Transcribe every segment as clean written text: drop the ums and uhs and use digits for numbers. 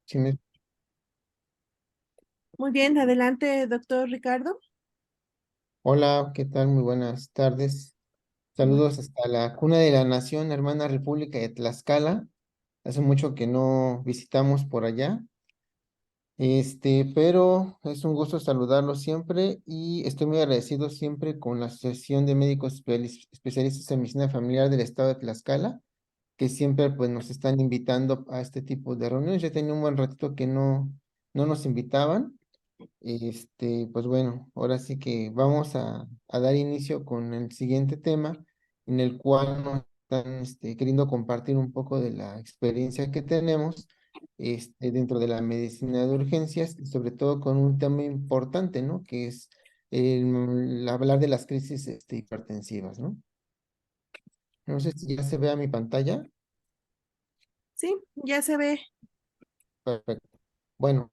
Sí me- Muy bien, adelante, doctor Ricardo. Hola, ¿qué tal? Muy buenas tardes. Muy- Saludos hasta la cuna de la nación, hermana República de Tlaxcala. Hace mucho que no visitamos por allá. Pero es un gusto saludarlo siempre y estoy muy agradecido siempre con la Asociación de Médicos Especialistas en Medicina Familiar del Estado de Tlaxcala, que siempre pues nos están invitando a este tipo de reuniones. Ya tenía un buen ratito que no nos invitaban. Pues bueno, ahora sí que vamos a dar inicio con el siguiente tema, en el cual nos están queriendo compartir un poco de la experiencia que tenemos dentro de la medicina de urgencias, y sobre todo con un tema importante, ¿no? Que es el hablar de las crisis hipertensivas, ¿no? No sé si ya se ve a mi pantalla. Sí, ya se ve. Perfecto. Bueno,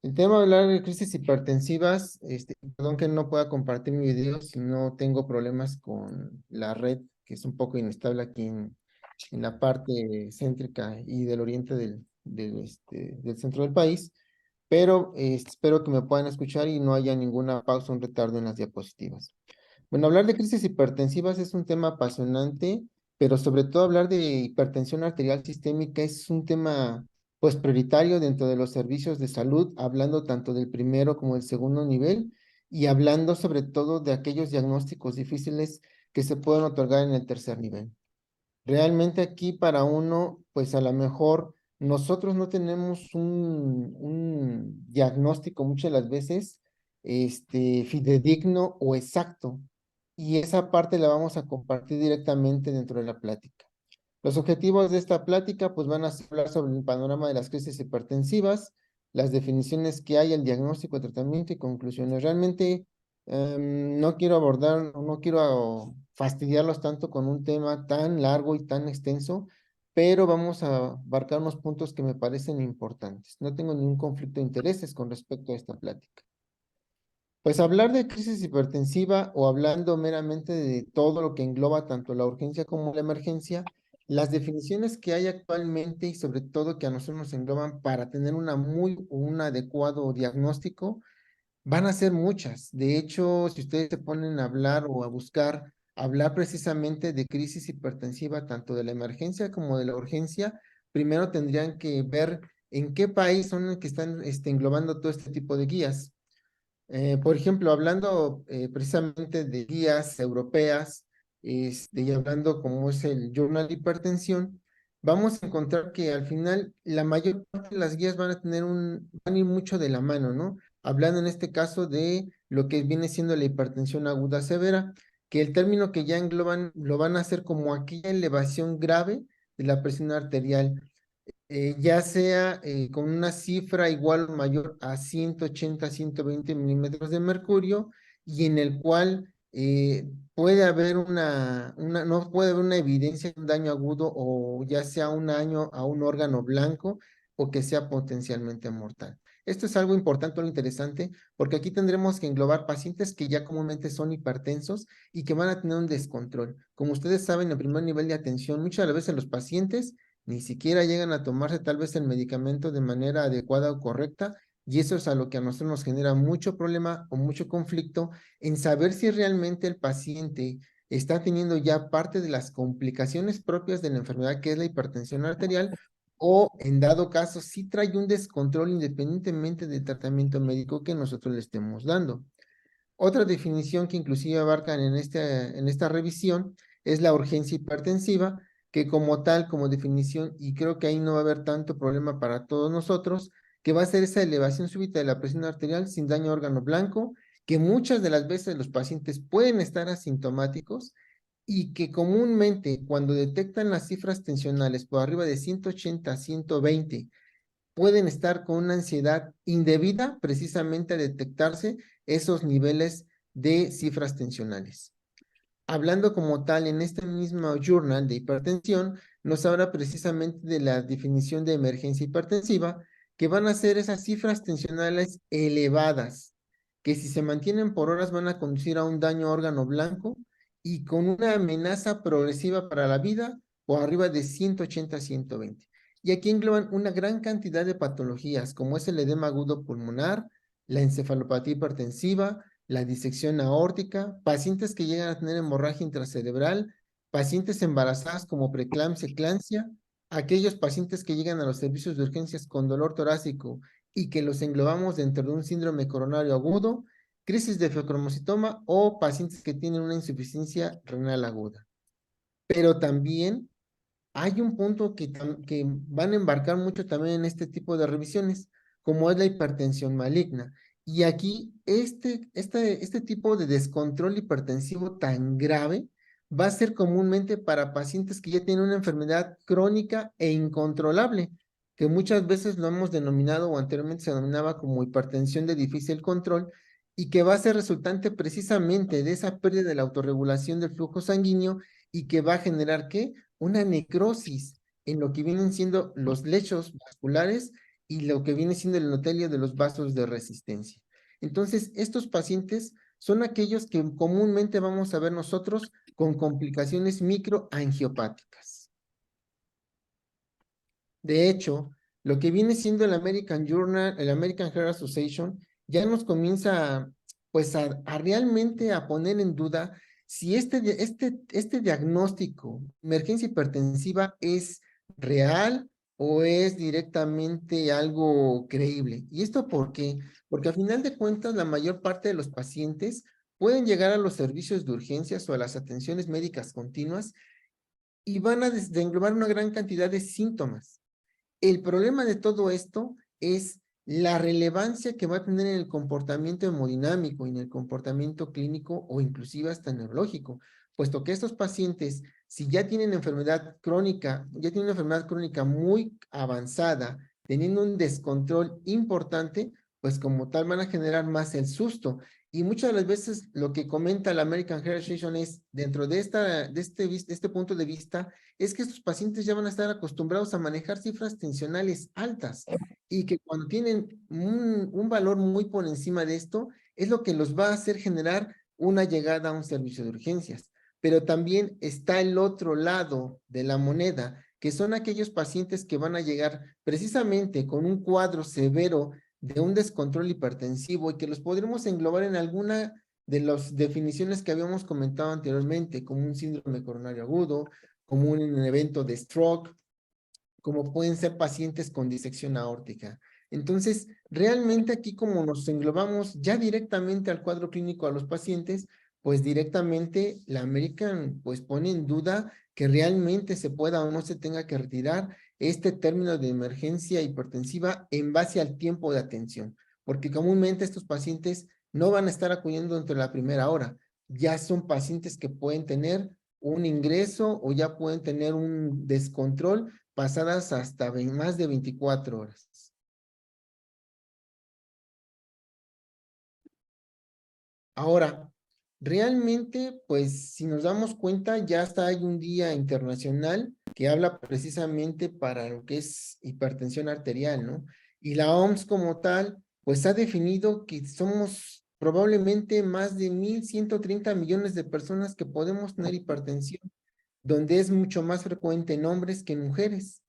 el tema de hablar de crisis hipertensivas, perdón que no pueda compartir mi video si no tengo problemas con la red, que es un poco inestable aquí en la parte céntrica y del oriente del centro del país, pero espero que me puedan escuchar y no haya ninguna pausa o un retardo en las diapositivas. Bueno, hablar de crisis hipertensivas es un tema apasionante, pero sobre todo hablar de hipertensión arterial sistémica es un tema pues prioritario dentro de los servicios de salud, hablando tanto del primero como del segundo nivel y hablando sobre todo de aquellos diagnósticos difíciles que se pueden otorgar en el tercer nivel. Realmente aquí para uno, pues a lo mejor nosotros no tenemos un diagnóstico muchas de las veces, fidedigno o exacto. Y esa parte la vamos a compartir directamente dentro de la plática. Los objetivos de esta plática, pues van a ser hablar sobre el panorama de las crisis hipertensivas, las definiciones que hay, el diagnóstico, tratamiento y conclusiones. Realmente no quiero abordar, no quiero fastidiarlos tanto con un tema tan largo y tan extenso, pero vamos a abarcar unos puntos que me parecen importantes. No tengo ningún conflicto de intereses con respecto a esta plática. Pues hablar de crisis hipertensiva o hablando meramente de todo lo que engloba tanto la urgencia como la emergencia, las definiciones que hay actualmente y sobre todo que a nosotros nos engloban para tener un adecuado diagnóstico, van a ser muchas. De hecho, si ustedes se ponen a hablar o a buscar, hablar precisamente de crisis hipertensiva, tanto de la emergencia como de la urgencia, primero tendrían que ver en qué país son los que están englobando todo este tipo de guías. Por ejemplo, hablando precisamente de guías europeas, y hablando como es el Journal de Hipertensión, vamos a encontrar que al final la mayor parte de las guías van a ir mucho de la mano, ¿no? Hablando en este caso de lo que viene siendo la hipertensión aguda severa, que el término que ya engloban lo van a hacer como aquella elevación grave de la presión arterial, ya sea con una cifra igual o mayor a 180, 120 milímetros de mercurio, y en el cual puede haber no puede haber una evidencia de un daño agudo o ya sea un daño a un órgano blanco o que sea potencialmente mortal. Esto es algo importante o interesante porque aquí tendremos que englobar pacientes que ya comúnmente son hipertensos y que van a tener un descontrol. Como ustedes saben, el primer nivel de atención, muchas de las veces los pacientes ni siquiera llegan a tomarse tal vez el medicamento de manera adecuada o correcta, y eso es a lo que a nosotros nos genera mucho problema o mucho conflicto en saber si realmente el paciente está teniendo ya parte de las complicaciones propias de la enfermedad que es la hipertensión arterial, o en dado caso si trae un descontrol independientemente del tratamiento médico que nosotros le estemos dando. Otra definición que inclusive abarcan en esta revisión es la urgencia hipertensiva, que como tal, como definición, y creo que ahí no va a haber tanto problema para todos nosotros, que va a ser esa elevación súbita de la presión arterial sin daño a órgano blanco, que muchas de las veces los pacientes pueden estar asintomáticos y que comúnmente cuando detectan las cifras tensionales por arriba de 180 a 120 pueden estar con una ansiedad indebida precisamente a detectarse esos niveles de cifras tensionales. Hablando como tal en este mismo journal de hipertensión, nos habla precisamente de la definición de emergencia hipertensiva, que van a ser esas cifras tensionales elevadas, que si se mantienen por horas van a conducir a un daño a órgano blanco y con una amenaza progresiva para la vida por arriba de 180 a 120. Y aquí engloban una gran cantidad de patologías, como es el edema agudo pulmonar, la encefalopatía hipertensiva, la disección aórtica, pacientes que llegan a tener hemorragia intracerebral, pacientes embarazadas como preeclampsia, eclampsia, aquellos pacientes que llegan a los servicios de urgencias con dolor torácico y que los englobamos dentro de un síndrome coronario agudo, crisis de feocromocitoma o pacientes que tienen una insuficiencia renal aguda. Pero también hay un punto que van a embarcar mucho también en este tipo de revisiones, como es la hipertensión maligna. Y aquí este tipo de descontrol hipertensivo tan grave va a ser comúnmente para pacientes que ya tienen una enfermedad crónica e incontrolable, que muchas veces lo hemos denominado o anteriormente se denominaba como hipertensión de difícil control y que va a ser resultante precisamente de esa pérdida de la autorregulación del flujo sanguíneo y que va a generar ¿qué? Una necrosis en lo que vienen siendo los lechos vasculares y lo que viene siendo el endotelio de los vasos de resistencia. Entonces, estos pacientes son aquellos que comúnmente vamos a ver nosotros con complicaciones microangiopáticas. De hecho, lo que viene siendo el American Journal, el American Heart Association, ya nos comienza pues a realmente a poner en duda si este diagnóstico, emergencia hipertensiva, es real o es directamente algo creíble. ¿Y esto por qué? Porque a final de cuentas la mayor parte de los pacientes pueden llegar a los servicios de urgencias o a las atenciones médicas continuas y van a englobar una gran cantidad de síntomas. El problema de todo esto es la relevancia que va a tener en el comportamiento hemodinámico, en el comportamiento clínico o inclusive hasta neurológico, puesto que estos pacientes, si ya tienen enfermedad crónica, ya tienen una enfermedad crónica muy avanzada, teniendo un descontrol importante, pues como tal van a generar más el susto. Y muchas de las veces lo que comenta la American Heart Association es, dentro de este punto de vista, es que estos pacientes ya van a estar acostumbrados a manejar cifras tensionales altas y que cuando tienen un valor muy por encima de esto, es lo que los va a hacer generar una llegada a un servicio de urgencias. Pero también está el otro lado de la moneda, que son aquellos pacientes que van a llegar precisamente con un cuadro severo de un descontrol hipertensivo y que los podremos englobar en alguna de las definiciones que habíamos comentado anteriormente, como un síndrome coronario agudo, como un evento de stroke, como pueden ser pacientes con disección aórtica. Entonces, realmente aquí como nos englobamos ya directamente al cuadro clínico a los pacientes, pues directamente la American pues pone en duda que realmente se pueda o no se tenga que retirar este término de emergencia hipertensiva en base al tiempo de atención, porque comúnmente estos pacientes no van a estar acudiendo entre la primera hora, ya son pacientes que pueden tener un ingreso o ya pueden tener un descontrol pasadas hasta más de 24 horas. Ahora, realmente, pues si nos damos cuenta, ya hasta hay un día internacional que habla precisamente para lo que es hipertensión arterial, ¿no? Y la OMS como tal, pues ha definido que somos probablemente más de 1,130 millones de personas que podemos tener hipertensión, donde es mucho más frecuente en hombres que en mujeres.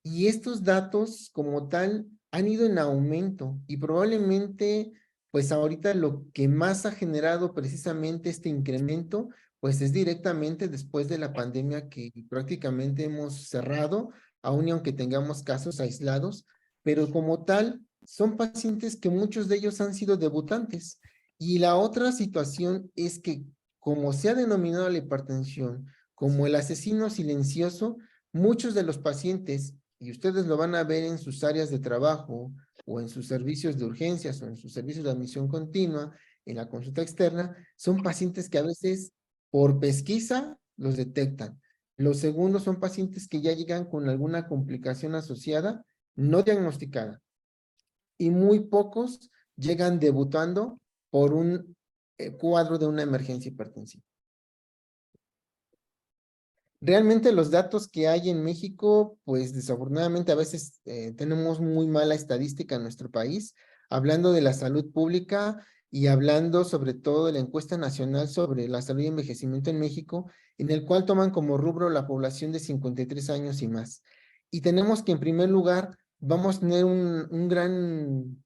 Y estos datos como tal han ido en aumento y probablemente pues ahorita lo que más ha generado precisamente este incremento pues es directamente después de la pandemia que prácticamente hemos cerrado, aun y aunque tengamos casos aislados, pero como tal son pacientes que muchos de ellos han sido debutantes. Y la otra situación es que como se ha denominado la hipertensión como el asesino silencioso, muchos de los pacientes, y ustedes lo van a ver en sus áreas de trabajo o en sus servicios de urgencias o en sus servicios de admisión continua, en la consulta externa, son pacientes que a veces por pesquisa los detectan. Los segundos son pacientes que ya llegan con alguna complicación asociada, no diagnosticada. Y muy pocos llegan debutando por un cuadro de una emergencia hipertensiva. Realmente los datos que hay en México, pues desafortunadamente a veces tenemos muy mala estadística en nuestro país, hablando de la salud pública y hablando sobre todo de la encuesta nacional sobre la salud y envejecimiento en México, en el cual toman como rubro la población de 53 años y más. Y tenemos que en primer lugar vamos a tener un gran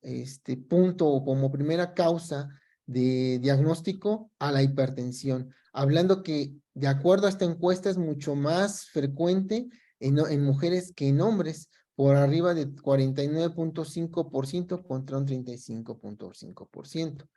punto como primera causa de diagnóstico a la hipertensión, hablando que de acuerdo a esta encuesta es mucho más frecuente en mujeres que en hombres, por arriba de 49.5% contra un 35.5%.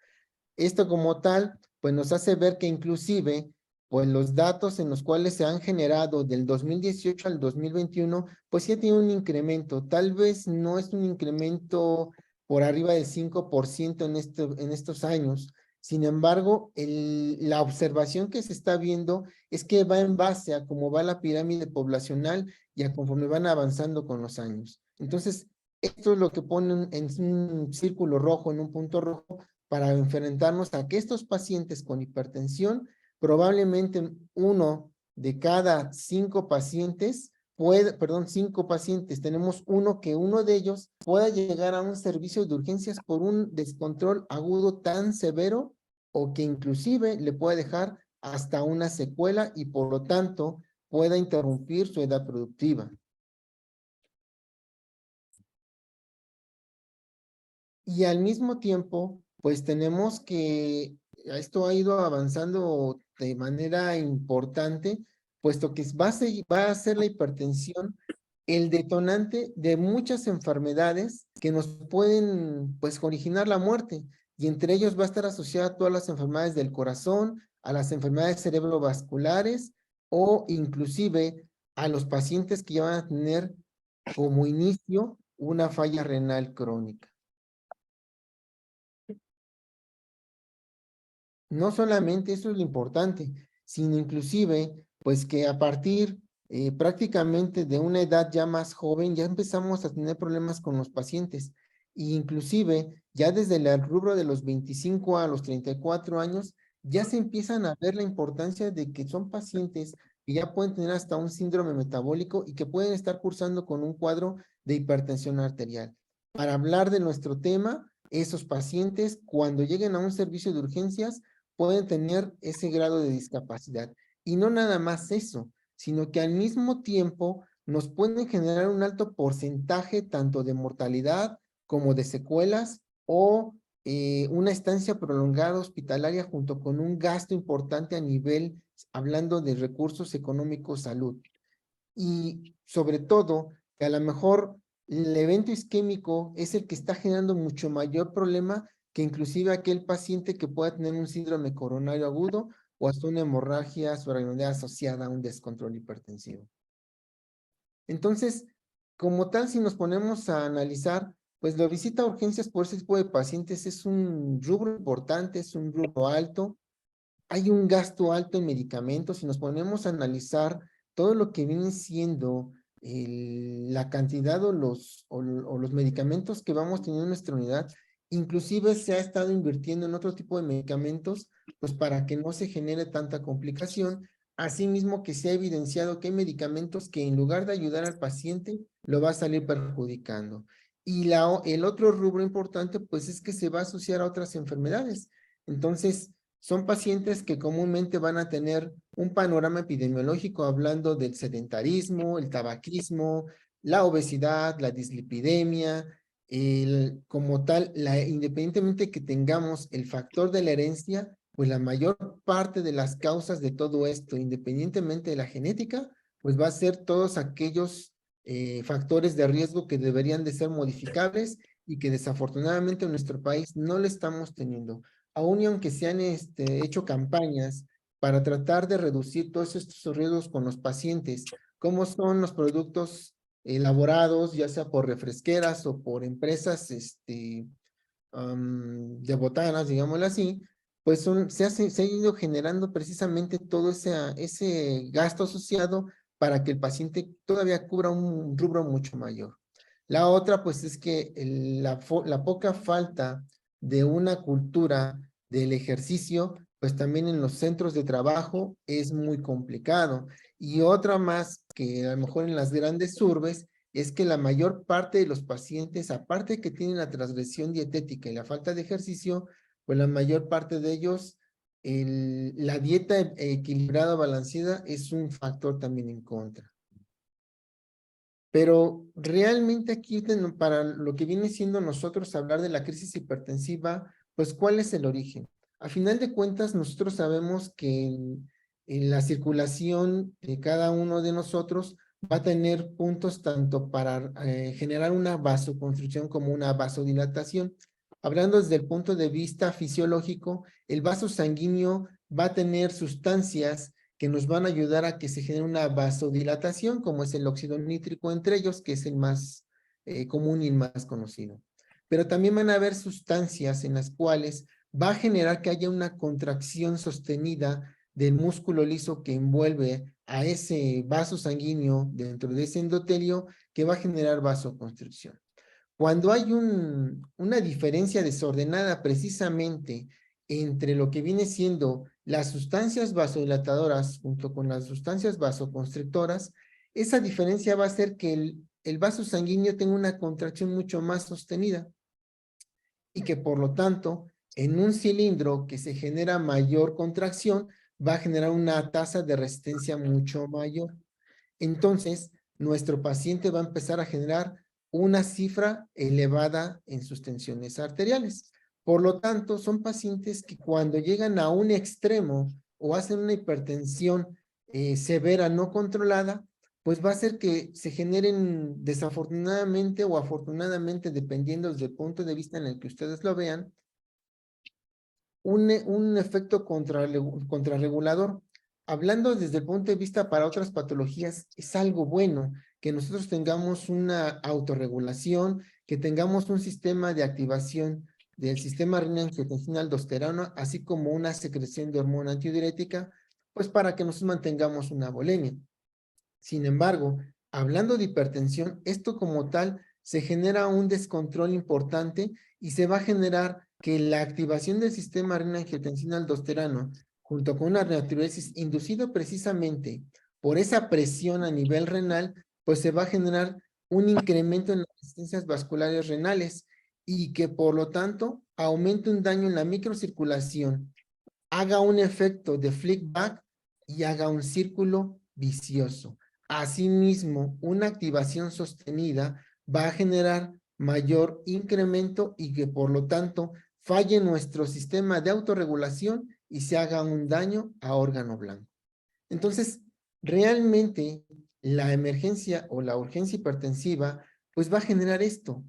Esto como tal, pues nos hace ver que inclusive, pues los datos en los cuales se han generado del 2018 al 2021, pues sí tiene un incremento. Tal vez no es un incremento por arriba del 5% en estos años. Sin embargo, la observación que se está viendo es que va en base a cómo va la pirámide poblacional y a conforme van avanzando con los años. Entonces, esto es lo que ponen en un círculo rojo, en un punto rojo, para enfrentarnos a que estos pacientes con hipertensión, probablemente uno de cada 5 pacientes cinco pacientes, tenemos uno de ellos pueda llegar a un servicio de urgencias por un descontrol agudo tan severo o que inclusive le puede dejar hasta una secuela y por lo tanto pueda interrumpir su edad productiva. Y al mismo tiempo, pues tenemos que esto ha ido avanzando de manera importante, puesto que va a ser la hipertensión el detonante de muchas enfermedades que nos pueden, pues, originar la muerte. Y entre ellos va a estar asociada a todas las enfermedades del corazón, a las enfermedades cerebrovasculares o inclusive a los pacientes que ya van a tener como inicio una falla renal crónica. No solamente eso es lo importante, sino inclusive, pues que a partir prácticamente de una edad ya más joven, ya empezamos a tener problemas con los pacientes. E inclusive, ya desde el rubro de los 25 a los 34 años, ya se empiezan a ver la importancia de que son pacientes que ya pueden tener hasta un síndrome metabólico y que pueden estar cursando con un cuadro de hipertensión arterial. Para hablar de nuestro tema, esos pacientes, cuando lleguen a un servicio de urgencias, pueden tener ese grado de discapacidad. Y no nada más eso, sino que al mismo tiempo nos pueden generar un alto porcentaje tanto de mortalidad como de secuelas o una estancia prolongada hospitalaria junto con un gasto importante a nivel, hablando de recursos económicos, salud. Y sobre todo, que a lo mejor el evento isquémico es el que está generando mucho mayor problema que inclusive aquel paciente que pueda tener un síndrome coronario agudo o hasta una hemorragia subaracnoidea asociada a un descontrol hipertensivo. Entonces, como tal, si nos ponemos a analizar, pues la visita a urgencias por ese tipo de pacientes es un rubro importante, es un rubro alto, hay un gasto alto en medicamentos. Si nos ponemos a analizar todo lo que viene siendo la cantidad o los medicamentos que vamos teniendo en nuestra unidad, inclusive se ha estado invirtiendo en otro tipo de medicamentos, pues para que no se genere tanta complicación. Asimismo que se ha evidenciado que hay medicamentos que en lugar de ayudar al paciente, lo va a salir perjudicando. Y el otro rubro importante, pues es que se va a asociar a otras enfermedades. Entonces, son pacientes que comúnmente van a tener un panorama epidemiológico hablando del sedentarismo, el tabaquismo, la obesidad, la dislipidemia, como tal, independientemente que tengamos el factor de la herencia, pues la mayor parte de las causas de todo esto, independientemente de la genética, pues va a ser todos aquellos factores de riesgo que deberían de ser modificables y que desafortunadamente en nuestro país no lo estamos teniendo. Aún y aunque se han hecho campañas para tratar de reducir todos estos riesgos con los pacientes, como son los productos elaborados, ya sea por refresqueras o por empresas de botanas, digámoslo así, pues se ha ido generando precisamente todo ese gasto asociado para que el paciente todavía cubra un rubro mucho mayor. La otra, pues, es que la poca falta de una cultura del ejercicio, pues también en los centros de trabajo es muy complicado. Y otra más que a lo mejor en las grandes urbes es que la mayor parte de los pacientes, aparte de que tienen la transgresión dietética y la falta de ejercicio, pues la mayor parte de ellos, la dieta equilibrada, balanceada, es un factor también en contra. Pero realmente aquí para lo que viene siendo nosotros hablar de la crisis hipertensiva, pues ¿cuál es el origen? A final de cuentas, nosotros sabemos que en la circulación de cada uno de nosotros va a tener puntos tanto para generar una vasoconstricción como una vasodilatación. Hablando desde el punto de vista fisiológico, el vaso sanguíneo va a tener sustancias que nos van a ayudar a que se genere una vasodilatación, como es el óxido nítrico entre ellos, que es el más común y el más conocido. Pero también van a haber sustancias en las cuales va a generar que haya una contracción sostenida del músculo liso que envuelve a ese vaso sanguíneo dentro de ese endotelio que va a generar vasoconstricción. Cuando hay una diferencia desordenada precisamente entre lo que viene siendo las sustancias vasodilatadoras junto con las sustancias vasoconstrictoras, esa diferencia va a hacer que el vaso sanguíneo tenga una contracción mucho más sostenida y que por lo tanto en un cilindro que se genera mayor contracción va a generar una tasa de resistencia mucho mayor. Entonces, nuestro paciente va a empezar a generar una cifra elevada en sus tensiones arteriales. Por lo tanto, son pacientes que cuando llegan a un extremo o hacen una hipertensión severa no controlada, pues va a hacer que se generen desafortunadamente o afortunadamente, dependiendo del punto de vista en el que ustedes lo vean, un efecto contrarregulador. Hablando desde el punto de vista para otras patologías, es algo bueno que nosotros tengamos una autorregulación, que tengamos un sistema de activación del sistema renina-angiotensina-aldosterona, así como una secreción de hormona antidiurética, pues para que nosotros mantengamos una volemia. Sin embargo, hablando de hipertensión, esto como tal se genera un descontrol importante y se va a generar que la activación del sistema renina-angiotensina-aldosterona junto con una natriuresis inducido precisamente por esa presión a nivel renal, pues se va a generar un incremento en las resistencias vasculares renales y que por lo tanto aumente un daño en la microcirculación, haga un efecto de flick back y haga un círculo vicioso. Asimismo, una activación sostenida va a generar mayor incremento y que por lo tanto falle nuestro sistema de autorregulación y se haga un daño a órgano blanco. Entonces, realmente la emergencia o la urgencia hipertensiva pues va a generar esto,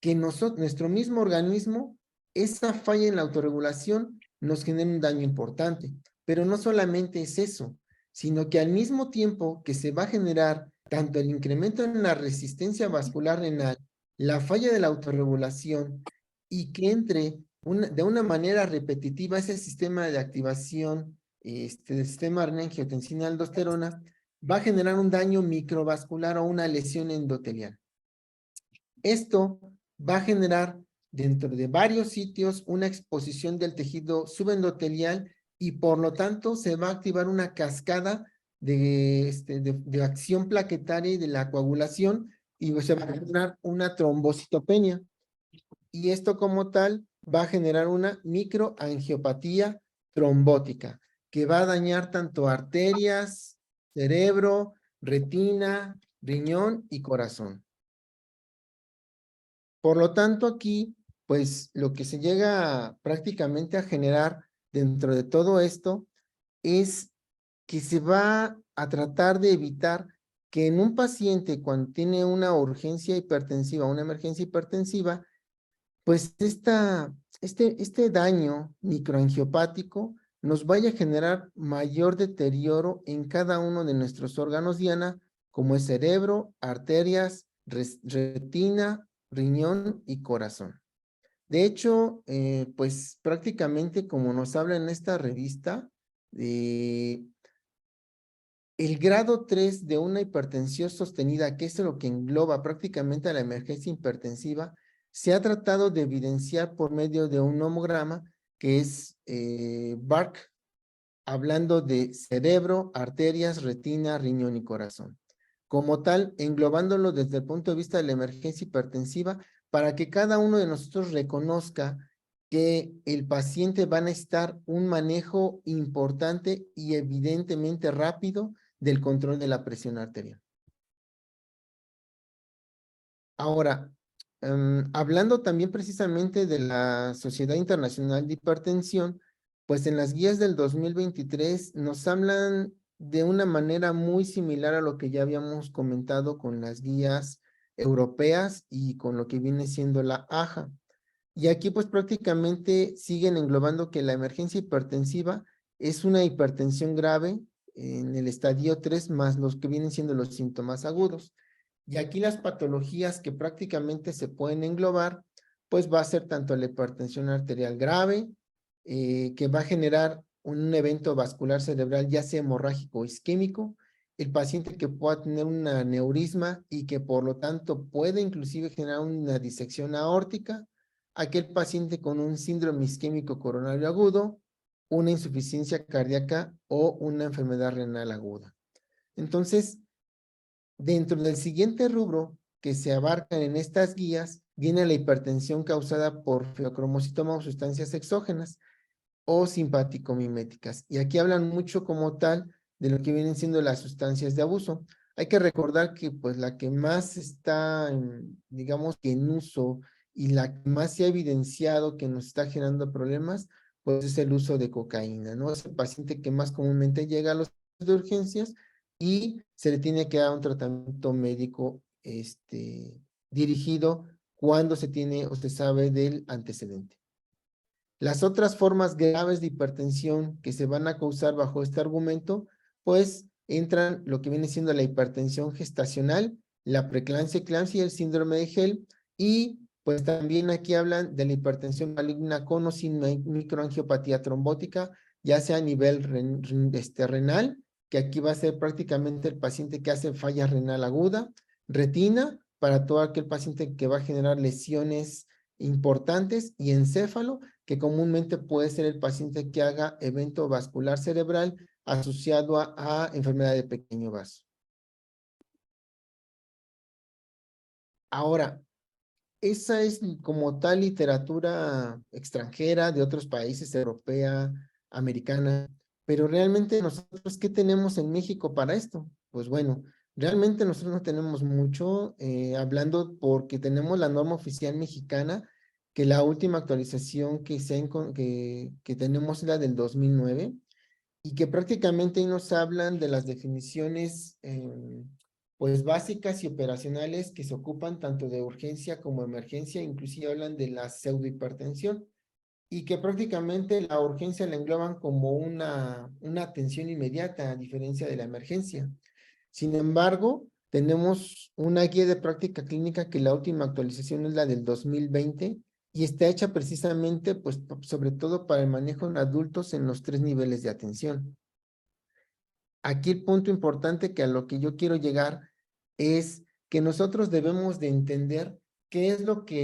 que nuestro mismo organismo, esa falla en la autorregulación nos genera un daño importante. Pero no solamente es eso, sino que al mismo tiempo que se va a generar tanto el incremento en la resistencia vascular renal, la falla de la autorregulación y que entre de una manera repetitiva ese sistema de activación del sistema renina-angiotensina-aldosterona, va a generar un daño microvascular o una lesión endotelial. Esto va a generar dentro de varios sitios una exposición del tejido subendotelial y por lo tanto se va a activar una cascada de acción plaquetaria y de la coagulación y se va a generar una trombocitopenia. Y esto como tal va a generar una microangiopatía trombótica que va a dañar tanto arterias, cerebro, retina, riñón y corazón. Por lo tanto, aquí, pues lo que se llega prácticamente a generar dentro de todo esto es que se va a tratar de evitar que en un paciente cuando tiene una urgencia hipertensiva, una emergencia hipertensiva, pues este daño microangiopático nos vaya a generar mayor deterioro en cada uno de nuestros órganos diana, como es cerebro, arterias, retina, riñón y corazón. De hecho, pues prácticamente como nos habla en esta revista, el grado 3 de una hipertensión sostenida, que es lo que engloba prácticamente a la emergencia hipertensiva, se ha tratado de evidenciar por medio de un homograma que es BARC, hablando de cerebro, arterias, retina, riñón y corazón. Como tal, englobándolo desde el punto de vista de la emergencia hipertensiva, para que cada uno de nosotros reconozca que el paciente va a necesitar un manejo importante y evidentemente rápido del control de la presión arterial. Ahora, hablando también precisamente de la Sociedad Internacional de Hipertensión, pues en las guías del 2023 nos hablan de una manera muy similar a lo que ya habíamos comentado con las guías europeas y con lo que viene siendo la AJA. Y aquí pues prácticamente siguen englobando que la emergencia hipertensiva es una hipertensión grave en el estadio 3 más los que vienen siendo los síntomas agudos. Y aquí las patologías que prácticamente se pueden englobar, pues va a ser tanto la hipertensión arterial grave, que va a generar un evento vascular cerebral, ya sea hemorrágico o isquémico, el paciente que pueda tener un aneurisma y que por lo tanto puede inclusive generar una disección aórtica, aquel paciente con un síndrome isquémico coronario agudo, una insuficiencia cardíaca o una enfermedad renal aguda. Entonces, dentro del siguiente rubro que se abarcan en estas guías, viene la hipertensión causada por feocromocitoma o sustancias exógenas o simpático-miméticas. Y aquí hablan mucho como tal de lo que vienen siendo las sustancias de abuso. Hay que recordar que pues la que más está, digamos que en uso y la que más se ha evidenciado que nos está generando problemas, pues es el uso de cocaína, ¿no? Es el paciente que más comúnmente llega a los de urgencias y se le tiene que dar un tratamiento médico dirigido cuando se tiene o se sabe del antecedente. Las otras formas graves de hipertensión que se van a causar bajo este argumento, pues entran lo que viene siendo la hipertensión gestacional, la preeclampsia, eclampsia y el síndrome de Hell, y pues también aquí hablan de la hipertensión maligna con o sin microangiopatía trombótica, ya sea a nivel renal, que aquí va a ser prácticamente el paciente que hace falla renal aguda, retina, para todo aquel paciente que va a generar lesiones importantes, y encéfalo, que comúnmente puede ser el paciente que haga evento vascular cerebral asociado a enfermedad de pequeño vaso. Ahora, esa es como tal literatura extranjera de otros países, europea, americana, pero realmente nosotros, ¿qué tenemos en México para esto? Pues bueno, realmente nosotros no tenemos mucho, hablando porque tenemos la norma oficial mexicana, que la última actualización que tenemos es la del 2009, y que prácticamente ahí nos hablan de las definiciones pues básicas y operacionales que se ocupan tanto de urgencia como emergencia, inclusive hablan de la pseudohipertensión, y que prácticamente la urgencia la engloban como una atención inmediata a diferencia de la emergencia. Sin embargo, tenemos una guía de práctica clínica que la última actualización es la del 2020 y está hecha precisamente, pues, sobre todo para el manejo en adultos en los 3 niveles de atención. Aquí el punto importante que a lo que yo quiero llegar es que nosotros debemos de entender qué es lo que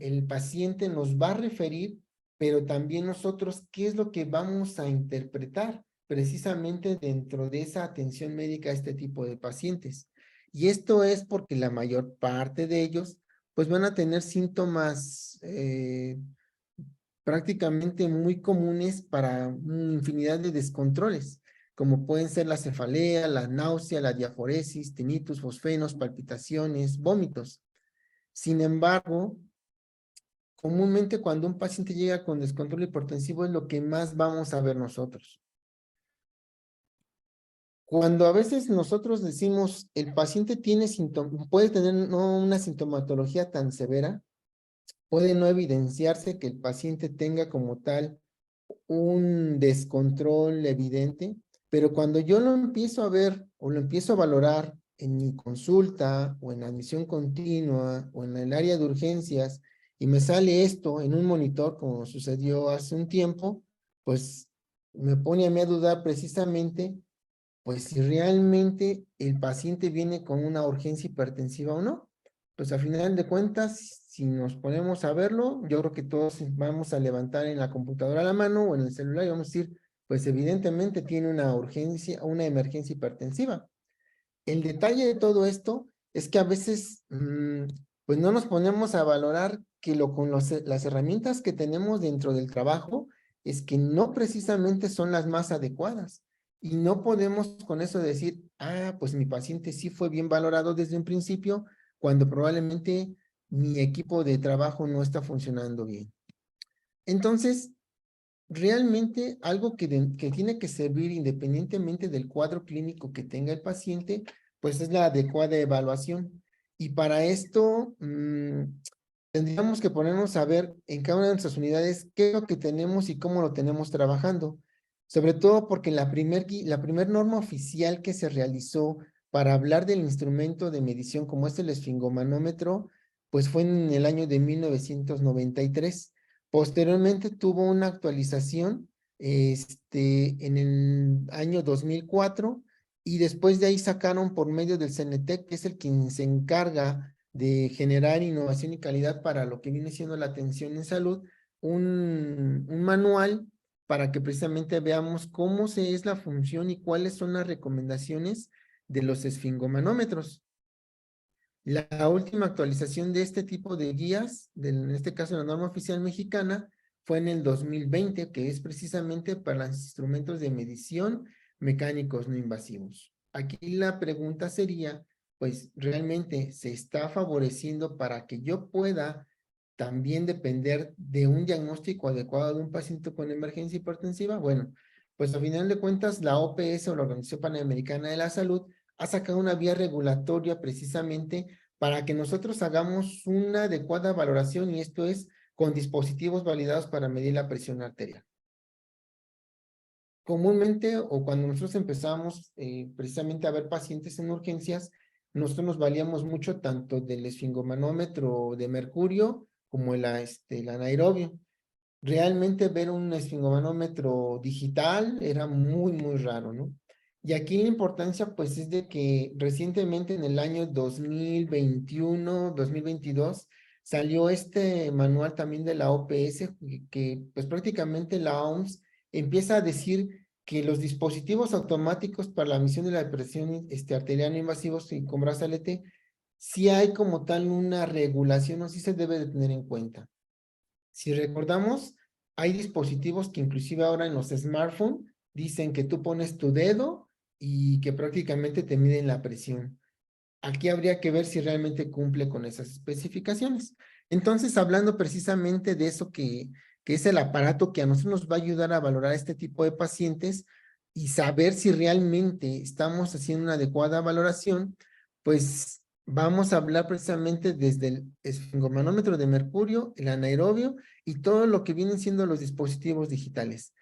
el paciente nos va a referir, pero también nosotros qué es lo que vamos a interpretar precisamente dentro de esa atención médica a este tipo de pacientes. Y esto es porque la mayor parte de ellos pues van a tener síntomas prácticamente muy comunes para una infinidad de descontroles, como pueden ser la cefalea, la náusea, la diaforesis, tinnitus, fosfenos, palpitaciones, vómitos. Sin embargo, comúnmente cuando un paciente llega con descontrol hipertensivo es lo que más vamos a ver nosotros. Cuando a veces nosotros decimos el paciente tiene puede tener no una sintomatología tan severa, puede no evidenciarse que el paciente tenga como tal un descontrol evidente, pero cuando yo lo empiezo a ver o lo empiezo a valorar en mi consulta o en la admisión continua o en el área de urgencias y me sale esto en un monitor como sucedió hace un tiempo, pues me pone a mí a dudar precisamente pues si realmente el paciente viene con una urgencia hipertensiva o no. Pues a final de cuentas, si nos ponemos a verlo, yo creo que todos vamos a levantar en la computadora a la mano o en el celular y vamos a decir, pues evidentemente tiene una urgencia, una emergencia hipertensiva. El detalle de todo esto es que a veces, pues no nos ponemos a valorar que con las herramientas que tenemos dentro del trabajo es que no precisamente son las más adecuadas. Y no podemos con eso decir, pues mi paciente sí fue bien valorado desde un principio, cuando probablemente mi equipo de trabajo no está funcionando bien. Entonces, realmente algo que tiene que servir independientemente del cuadro clínico que tenga el paciente, pues es la adecuada evaluación. Y para esto, tendríamos que ponernos a ver en cada una de nuestras unidades qué es lo que tenemos y cómo lo tenemos trabajando. Sobre todo porque la primer norma oficial que se realizó para hablar del instrumento de medición como es el esfingomanómetro, pues fue en el año de 1993. Posteriormente tuvo una actualización en el año 2004 y después de ahí sacaron por medio del CENETEC, que es el quien se encarga de generar innovación y calidad para lo que viene siendo la atención en salud, un manual para que precisamente veamos cómo es la función y cuáles son las recomendaciones de los esfingomanómetros. La última actualización de este tipo de guías, en este caso la norma oficial mexicana, fue en el 2020, que es precisamente para los instrumentos de medición mecánicos no invasivos. Aquí la pregunta sería, pues, ¿realmente se está favoreciendo para que yo pueda también depender de un diagnóstico adecuado de un paciente con emergencia hipertensiva? Bueno, pues a final de cuentas la OPS o la Organización Panamericana de la Salud ha sacado una vía regulatoria precisamente para que nosotros hagamos una adecuada valoración y esto es con dispositivos validados para medir la presión arterial. Comúnmente o cuando nosotros empezamos precisamente a ver pacientes en urgencias, nosotros nos valíamos mucho tanto del esfingomanómetro de mercurio como el anaerobio. Realmente ver un esfingomanómetro digital era muy raro, ¿no? Y aquí la importancia, pues, es de que recientemente en el año 2021, 2022, salió este manual también de la OPS, pues prácticamente la OMS empieza a decir que los dispositivos automáticos para la medición de la presión arterial no invasivos y con brazalete, sí hay como tal una regulación, o sí se debe de tener en cuenta. Si recordamos, hay dispositivos que inclusive ahora en los smartphones dicen que tú pones tu dedo y que prácticamente te miden la presión. Aquí habría que ver si realmente cumple con esas especificaciones. Entonces, hablando precisamente de eso que es el aparato que a nosotros nos va a ayudar a valorar este tipo de pacientes y saber si realmente estamos haciendo una adecuada valoración, pues vamos a hablar precisamente desde el esfingomanómetro de mercurio, el anaerobio y todo lo que vienen siendo los dispositivos digitales.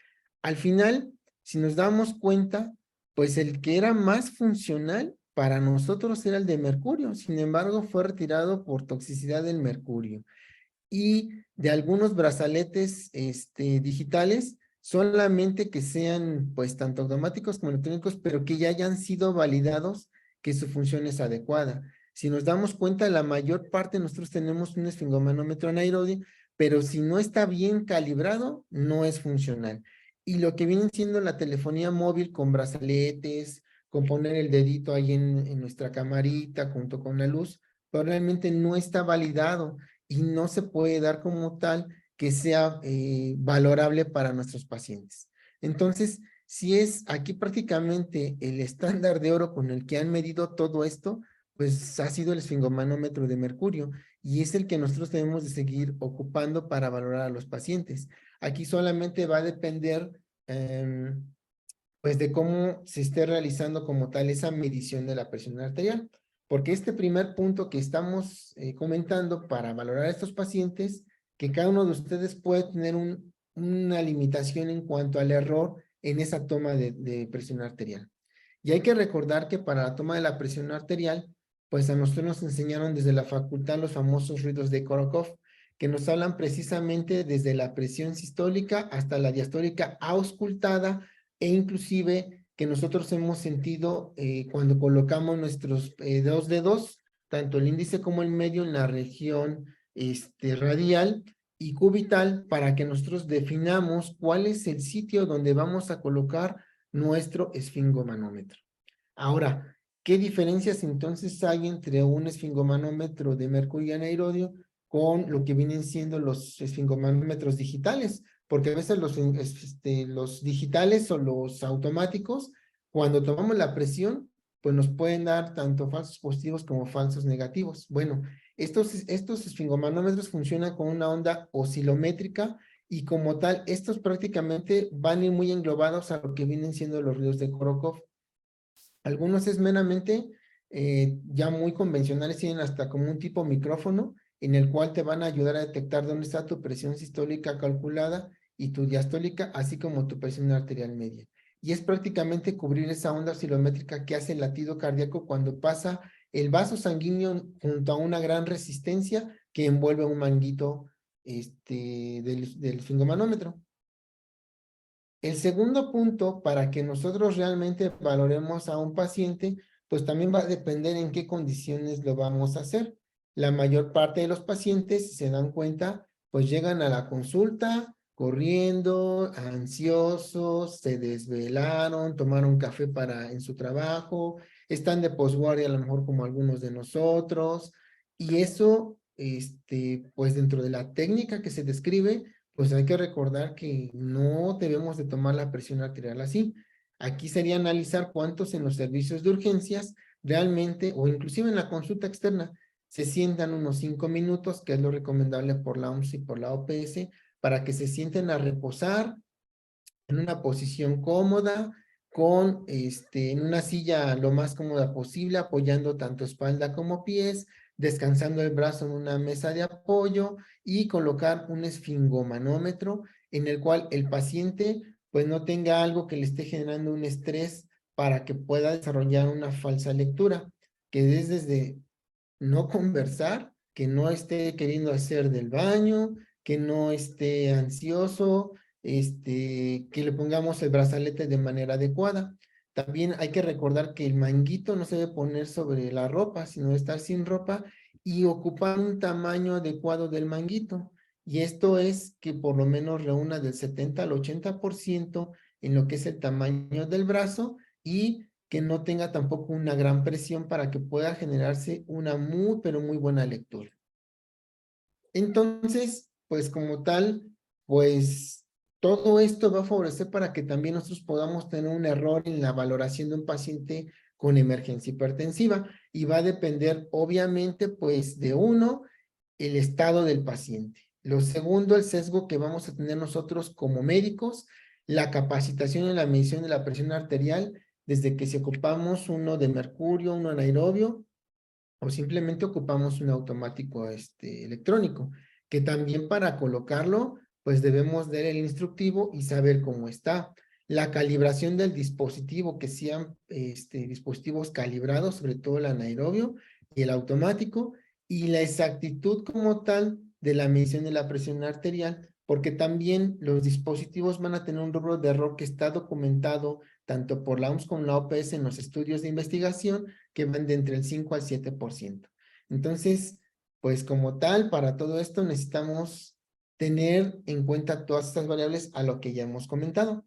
Al final, si nos damos cuenta, pues el que era más funcional para nosotros era el de mercurio, sin embargo fue retirado por toxicidad del mercurio. Y de algunos brazaletes digitales, solamente que sean pues tanto automáticos como electrónicos, pero que ya hayan sido validados que su función es adecuada. Si nos damos cuenta, la mayor parte nosotros tenemos un esfingomanómetro anaerobio, pero si no está bien calibrado, no es funcional. Y lo que viene siendo la telefonía móvil con brazaletes, con poner el dedito ahí en nuestra camarita junto con la luz, pero realmente no está validado y no se puede dar como tal que sea valorable para nuestros pacientes. Entonces, si es aquí prácticamente el estándar de oro con el que han medido todo esto, pues ha sido el esfingomanómetro de mercurio y es el que nosotros debemos de seguir ocupando para valorar a los pacientes. Aquí solamente va a depender pues de cómo se esté realizando como tal esa medición de la presión arterial. Porque este primer punto que estamos comentando para valorar a estos pacientes, que cada uno de ustedes puede tener una limitación en cuanto al error en esa toma de presión arterial. Y hay que recordar que para la toma de la presión arterial, pues a nosotros nos enseñaron desde la facultad los famosos ruidos de Korokov, que nos hablan precisamente desde la presión sistólica hasta la diastólica auscultada e inclusive que nosotros hemos sentido cuando colocamos nuestros dos dedos, tanto el índice como el medio en la región radial y cubital para que nosotros definamos cuál es el sitio donde vamos a colocar nuestro esfingomanómetro. Ahora, ¿qué diferencias entonces hay entre un esfingomanómetro de mercurio anaerobio con lo que vienen siendo los esfingomanómetros digitales? Porque a veces los digitales o los automáticos, cuando tomamos la presión, pues nos pueden dar tanto falsos positivos como falsos negativos. Bueno, estos esfingomanómetros funcionan con una onda oscilométrica y como tal, estos prácticamente van a ir muy englobados a lo que vienen siendo los ruidos de Korokov. Algunos es meramente ya muy convencionales, tienen hasta como un tipo micrófono en el cual te van a ayudar a detectar dónde está tu presión sistólica calculada y tu diastólica, así como tu presión arterial media. Y es prácticamente cubrir esa onda oscilométrica que hace el latido cardíaco cuando pasa el vaso sanguíneo junto a una gran resistencia que envuelve un manguito del esfingomanómetro. El segundo punto, para que nosotros realmente valoremos a un paciente, pues también va a depender en qué condiciones lo vamos a hacer. La mayor parte de los pacientes, si se dan cuenta, pues llegan a la consulta corriendo, ansiosos, se desvelaron, tomaron café en su trabajo, están de posguardia a lo mejor como algunos de nosotros, y eso, pues dentro de la técnica que se describe, pues hay que recordar que no debemos de tomar la presión arterial así. Aquí sería analizar cuántos en los servicios de urgencias realmente, o inclusive en la consulta externa, se sientan unos 5 minutos, que es lo recomendable por la OMS y por la OPS, para que se sienten a reposar en una posición cómoda, en una silla lo más cómoda posible, apoyando tanto espalda como pies, descansando el brazo en una mesa de apoyo y colocar un esfingomanómetro en el cual el paciente pues no tenga algo que le esté generando un estrés para que pueda desarrollar una falsa lectura, que es desde no conversar, que no esté queriendo hacer del baño, que no esté ansioso, que le pongamos el brazalete de manera adecuada. También hay que recordar que el manguito no se debe poner sobre la ropa, sino estar sin ropa y ocupar un tamaño adecuado del manguito. Y esto es que por lo menos reúna del 70 al 80% en lo que es el tamaño del brazo y que no tenga tampoco una gran presión para que pueda generarse una muy, pero muy buena lectura. Entonces, pues como tal, pues todo esto va a favorecer para que también nosotros podamos tener un error en la valoración de un paciente con emergencia hipertensiva y va a depender obviamente pues de uno, el estado del paciente. Lo segundo, el sesgo que vamos a tener nosotros como médicos, la capacitación en la medición de la presión arterial, desde que si ocupamos uno de mercurio, uno anaerobio, o simplemente ocupamos un automático electrónico, que también para colocarlo, pues debemos leer el instructivo y saber cómo está. La calibración del dispositivo, que sean dispositivos calibrados, sobre todo el anaerobio y el automático, y la exactitud como tal de la medición de la presión arterial, porque también los dispositivos van a tener un rubro de error que está documentado tanto por la OMS como la OPS en los estudios de investigación, que van de entre el 5 al 7%. Entonces, pues como tal, para todo esto necesitamos tener en cuenta todas estas variables a lo que ya hemos comentado.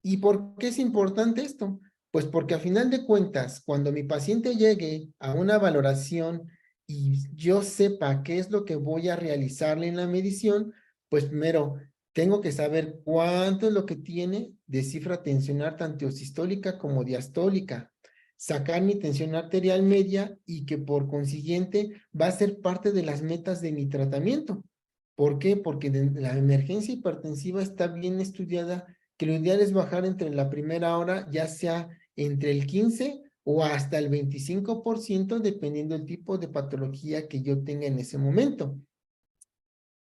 ¿Y por qué es importante esto? Pues porque a final de cuentas, cuando mi paciente llegue a una valoración y yo sepa qué es lo que voy a realizarle en la medición, pues primero tengo que saber cuánto es lo que tiene de cifra tensionar tanto sistólica como diastólica, sacar mi tensión arterial media y que por consiguiente va a ser parte de las metas de mi tratamiento. ¿Por qué? Porque la emergencia hipertensiva está bien estudiada, que lo ideal es bajar entre la primera hora, ya sea entre el 15 o hasta el 25%, dependiendo del tipo de patología que yo tenga en ese momento.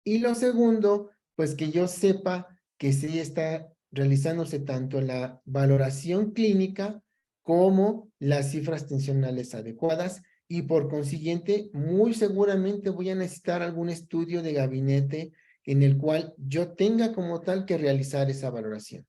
Y lo segundo, pues que yo sepa que sí está realizándose tanto la valoración clínica como las cifras tensionales adecuadas y por consiguiente, muy seguramente voy a necesitar algún estudio de gabinete en el cual yo tenga como tal que realizar esa valoración.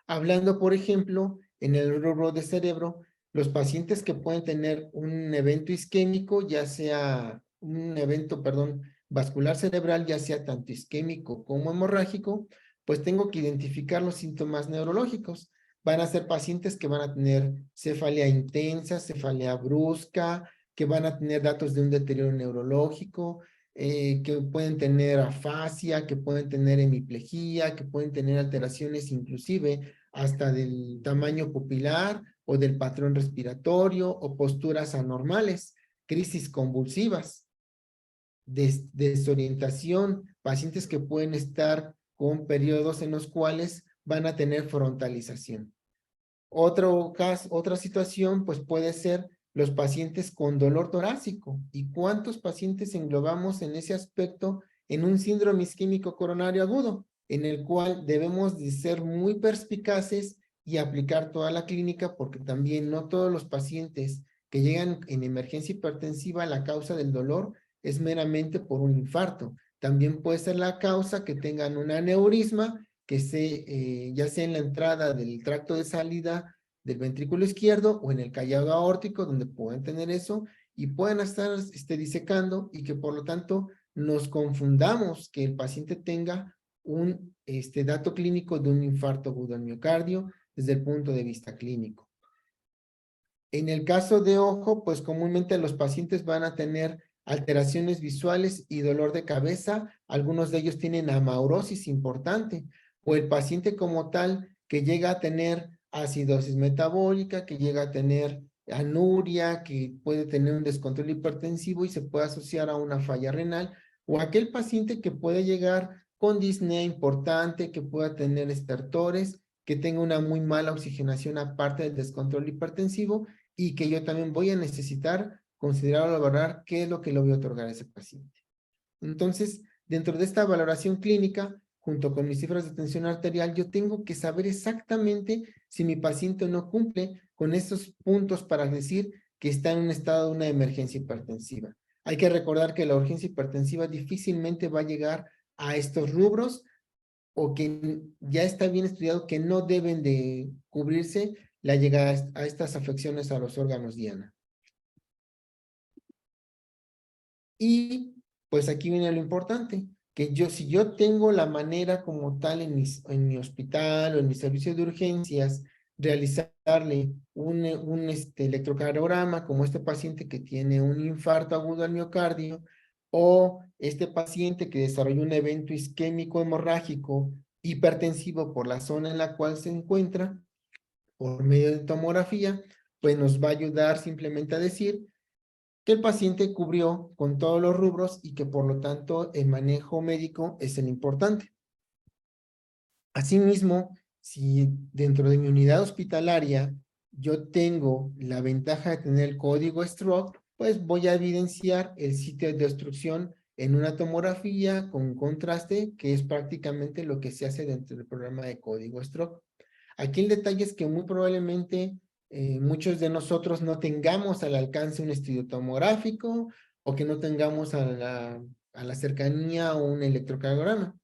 Hablando, por ejemplo, en el rubro de cerebro, los pacientes que pueden tener un evento isquémico, ya sea un evento, perdón, vascular cerebral, ya sea tanto isquémico como hemorrágico, pues tengo que identificar los síntomas neurológicos. Van a ser pacientes que van a tener cefalea intensa, cefalea brusca, que van a tener datos de un deterioro neurológico, que pueden tener afasia, que pueden tener hemiplegia, que pueden tener alteraciones inclusive hasta del tamaño pupilar o del patrón respiratorio o posturas anormales, crisis convulsivas, desorientación, pacientes que pueden estar con periodos en los cuales van a tener frontalización. Otra situación, pues puede ser los pacientes con dolor torácico. ¿Y cuántos pacientes englobamos en ese aspecto en un síndrome isquémico coronario agudo, en el cual debemos de ser muy perspicaces y aplicar toda la clínica, porque también no todos los pacientes que llegan en emergencia hipertensiva, la causa del dolor es meramente por un infarto. También puede ser la causa que tengan un aneurisma, que ya sea en la entrada del tracto de salida del ventrículo izquierdo o en el callado aórtico, donde pueden tener eso y pueden estar disecando, y que por lo tanto nos confundamos que el paciente tenga un dato clínico de un infarto agudo al miocardio desde el punto de vista clínico. En el caso de ojo, pues comúnmente los pacientes van a tener alteraciones visuales y dolor de cabeza. Algunos de ellos tienen amaurosis importante, o el paciente como tal que llega a tener acidosis metabólica, que llega a tener anuria, que puede tener un descontrol hipertensivo y se puede asociar a una falla renal, o aquel paciente que puede llegar con disnea importante, que pueda tener estertores, que tenga una muy mala oxigenación aparte del descontrol hipertensivo, y que yo también voy a necesitar considerar o valorar qué es lo que le voy a otorgar a ese paciente. Entonces, dentro de esta valoración clínica, junto con mis cifras de tensión arterial, yo tengo que saber exactamente si mi paciente no cumple con estos puntos para decir que está en un estado de una emergencia hipertensiva. Hay que recordar que la urgencia hipertensiva difícilmente va a llegar a estos rubros, o que ya está bien estudiado que no deben de cubrirse la llegada a estas afecciones a los órganos diana. Y pues aquí viene lo importante, que si yo tengo la manera como tal en mi hospital o en mi servicio de urgencias, realizarle un electrocardiograma, como este paciente que tiene un infarto agudo al miocardio, o este paciente que desarrolló un evento isquémico hemorrágico hipertensivo por la zona en la cual se encuentra, por medio de tomografía, pues nos va a ayudar simplemente a decir que el paciente cubrió con todos los rubros y que por lo tanto el manejo médico es el importante. Asimismo, si dentro de mi unidad hospitalaria yo tengo la ventaja de tener el código stroke, pues voy a evidenciar el sitio de obstrucción en una tomografía con contraste, que es prácticamente lo que se hace dentro del programa de código stroke. Aquí el detalle es que muy probablemente muchos de nosotros no tengamos al alcance un estudio tomográfico, o que no tengamos a la cercanía un electrocardiograma.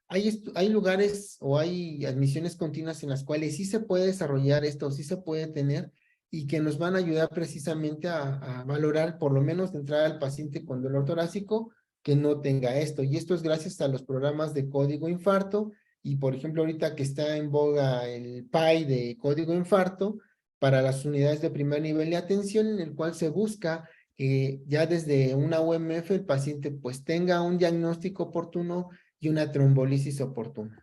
Hay lugares o hay admisiones continuas en las cuales sí se puede desarrollar esto, sí se puede tener, y que nos van a ayudar precisamente a valorar, por lo menos de entrada al paciente con dolor torácico, que no tenga esto. Y esto es gracias a los programas de código infarto. Y por ejemplo, ahorita que está en boga el PAI de código infarto para las unidades de primer nivel de atención, en el cual se busca que ya desde una UMF el paciente pues tenga un diagnóstico oportuno y una trombolisis oportuna.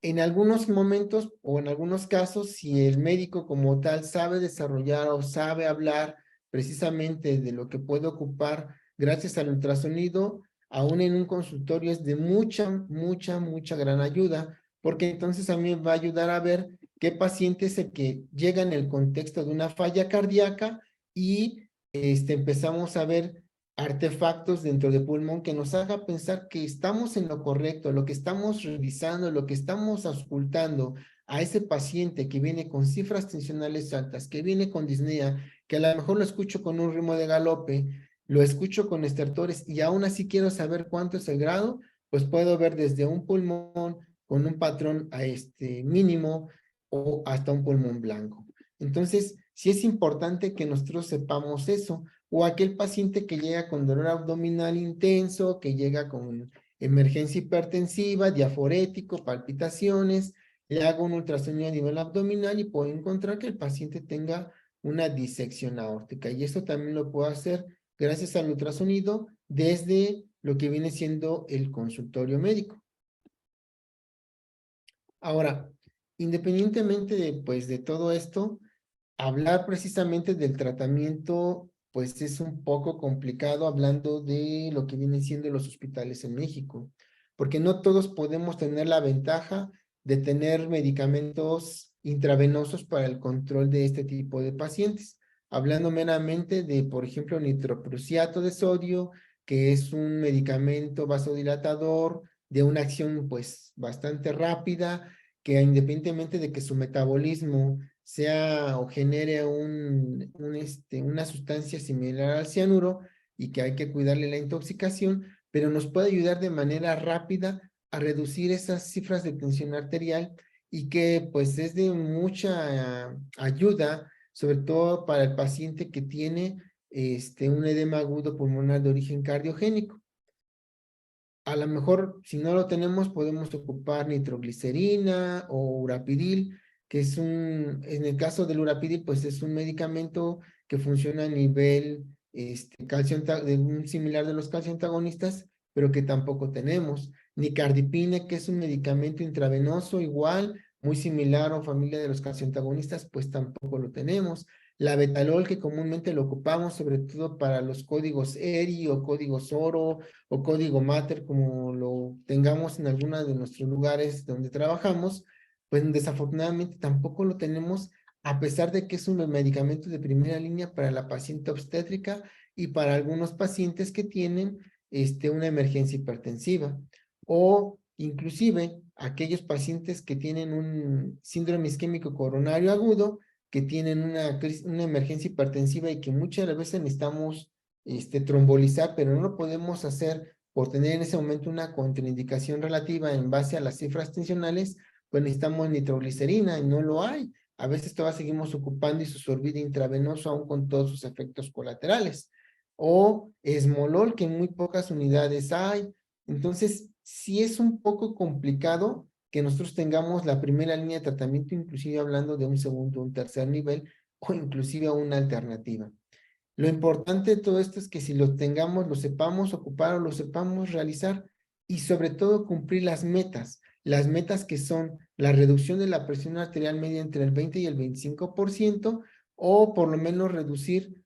En algunos momentos o en algunos casos, si el médico como tal sabe desarrollar o sabe hablar precisamente de lo que puede ocupar gracias al ultrasonido, aún en un consultorio es de mucha gran ayuda, porque entonces a mí me va a ayudar a ver qué paciente es el que llega en el contexto de una falla cardíaca, y empezamos a ver artefactos dentro del pulmón que nos haga pensar que estamos en lo correcto, lo que estamos revisando, lo que estamos auscultando a ese paciente que viene con cifras tensionales altas, que viene con disnea, que a lo mejor lo escucho con un ritmo de galope, lo escucho con estertores, y aún así quiero saber cuánto es el grado, pues puedo ver desde un pulmón con un patrón mínimo o hasta un pulmón blanco. Entonces, sí es importante que nosotros sepamos eso. O aquel paciente que llega con dolor abdominal intenso, que llega con emergencia hipertensiva, diaforético, palpitaciones, le hago un ultrasonido a nivel abdominal y puedo encontrar que el paciente tenga una disección aórtica. Y esto también lo puedo hacer gracias al ultrasonido desde lo que viene siendo el consultorio médico. Ahora, independientemente de, pues, de todo esto, hablar precisamente del tratamiento, pues es un poco complicado hablando de lo que vienen siendo los hospitales en México, porque no todos podemos tener la ventaja de tener medicamentos intravenosos para el control de este tipo de pacientes. Hablando meramente de, por ejemplo, nitroprusiato de sodio, que es un medicamento vasodilatador de una acción pues bastante rápida, que independientemente de que su metabolismo sea o genere una sustancia similar al cianuro y que hay que cuidarle la intoxicación, pero nos puede ayudar de manera rápida a reducir esas cifras de tensión arterial y que pues es de mucha ayuda, sobre todo para el paciente que tiene un edema agudo pulmonar de origen cardiogénico. A lo mejor, si no lo tenemos, podemos ocupar nitroglicerina o urapidil, que es en el caso del urapidil, pues es un medicamento que funciona a nivel similar de los calcioantagonistas, pero que tampoco tenemos. Nicardipine, que es un medicamento intravenoso igual, muy similar o familia de los calcioantagonistas, pues tampoco lo tenemos. La betalol, que comúnmente lo ocupamos sobre todo para los códigos ERI o códigos ORO, o código mater, como lo tengamos en algunos de nuestros lugares donde trabajamos, pues desafortunadamente tampoco lo tenemos, a pesar de que es un medicamento de primera línea para la paciente obstétrica y para algunos pacientes que tienen una emergencia hipertensiva, o inclusive aquellos pacientes que tienen un síndrome isquémico coronario agudo, que tienen una emergencia hipertensiva y que muchas veces necesitamos trombolizar, pero no lo podemos hacer por tener en ese momento una contraindicación relativa en base a las cifras tensionales, pues necesitamos nitroglicerina y no lo hay. A veces todavía seguimos ocupando isosorbida intravenoso aún con todos sus efectos colaterales. O esmolol, que en muy pocas unidades hay. Entonces, sí es un poco complicado que nosotros tengamos la primera línea de tratamiento, inclusive hablando de un segundo, un tercer nivel, o inclusive una alternativa. Lo importante de todo esto es que si lo tengamos, lo sepamos ocupar o lo sepamos realizar y sobre todo cumplir las metas que son la reducción de la presión arterial media entre el 20 y el 25% o por lo menos reducir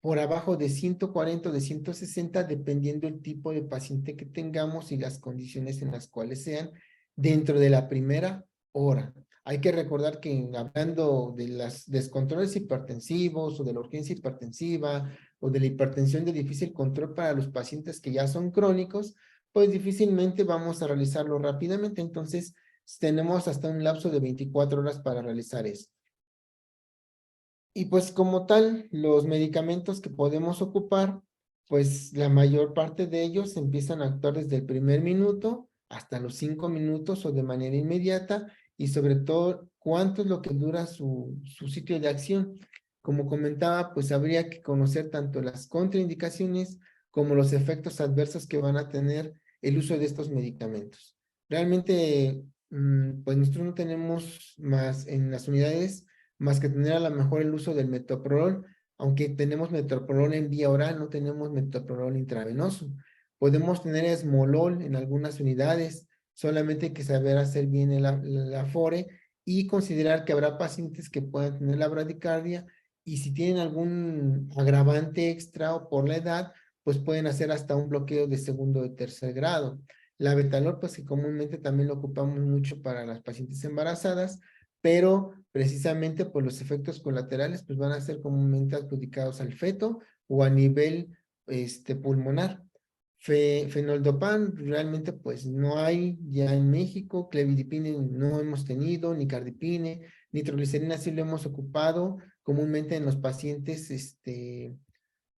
por abajo de 140 o de 160 dependiendo el tipo de paciente que tengamos y las condiciones en las cuales sean dentro de la primera hora. Hay que recordar que hablando de los descontroles hipertensivos o de la urgencia hipertensiva o de la hipertensión de difícil control para los pacientes que ya son crónicos, pues difícilmente vamos a realizarlo rápidamente. Entonces, tenemos hasta un lapso de 24 horas para realizar eso. Y pues como tal, los medicamentos que podemos ocupar, pues la mayor parte de ellos empiezan a actuar desde el primer minuto hasta los 5 minutos o de manera inmediata y sobre todo cuánto es lo que dura su sitio de acción. Como comentaba, pues habría que conocer tanto las contraindicaciones como los efectos adversos que van a tener el uso de estos medicamentos. Realmente, pues nosotros no tenemos más en las unidades más que tener a lo mejor el uso del metoprolol, aunque tenemos metoprolol en vía oral, no tenemos metoprolol intravenoso. Podemos tener esmolol en algunas unidades, solamente hay que saber hacer bien el afore y considerar que habrá pacientes que puedan tener la bradicardia y si tienen algún agravante extra o por la edad, pues pueden hacer hasta un bloqueo de segundo o de tercer grado. La betalol, pues que comúnmente también lo ocupamos mucho para las pacientes embarazadas, pero precisamente por los efectos colaterales pues van a ser comúnmente adjudicados al feto o a nivel pulmonar. Fenoldopan realmente pues no hay ya en México, clevidipine no hemos tenido, ni cardipine, nitroglicerina sí lo hemos ocupado comúnmente en los pacientes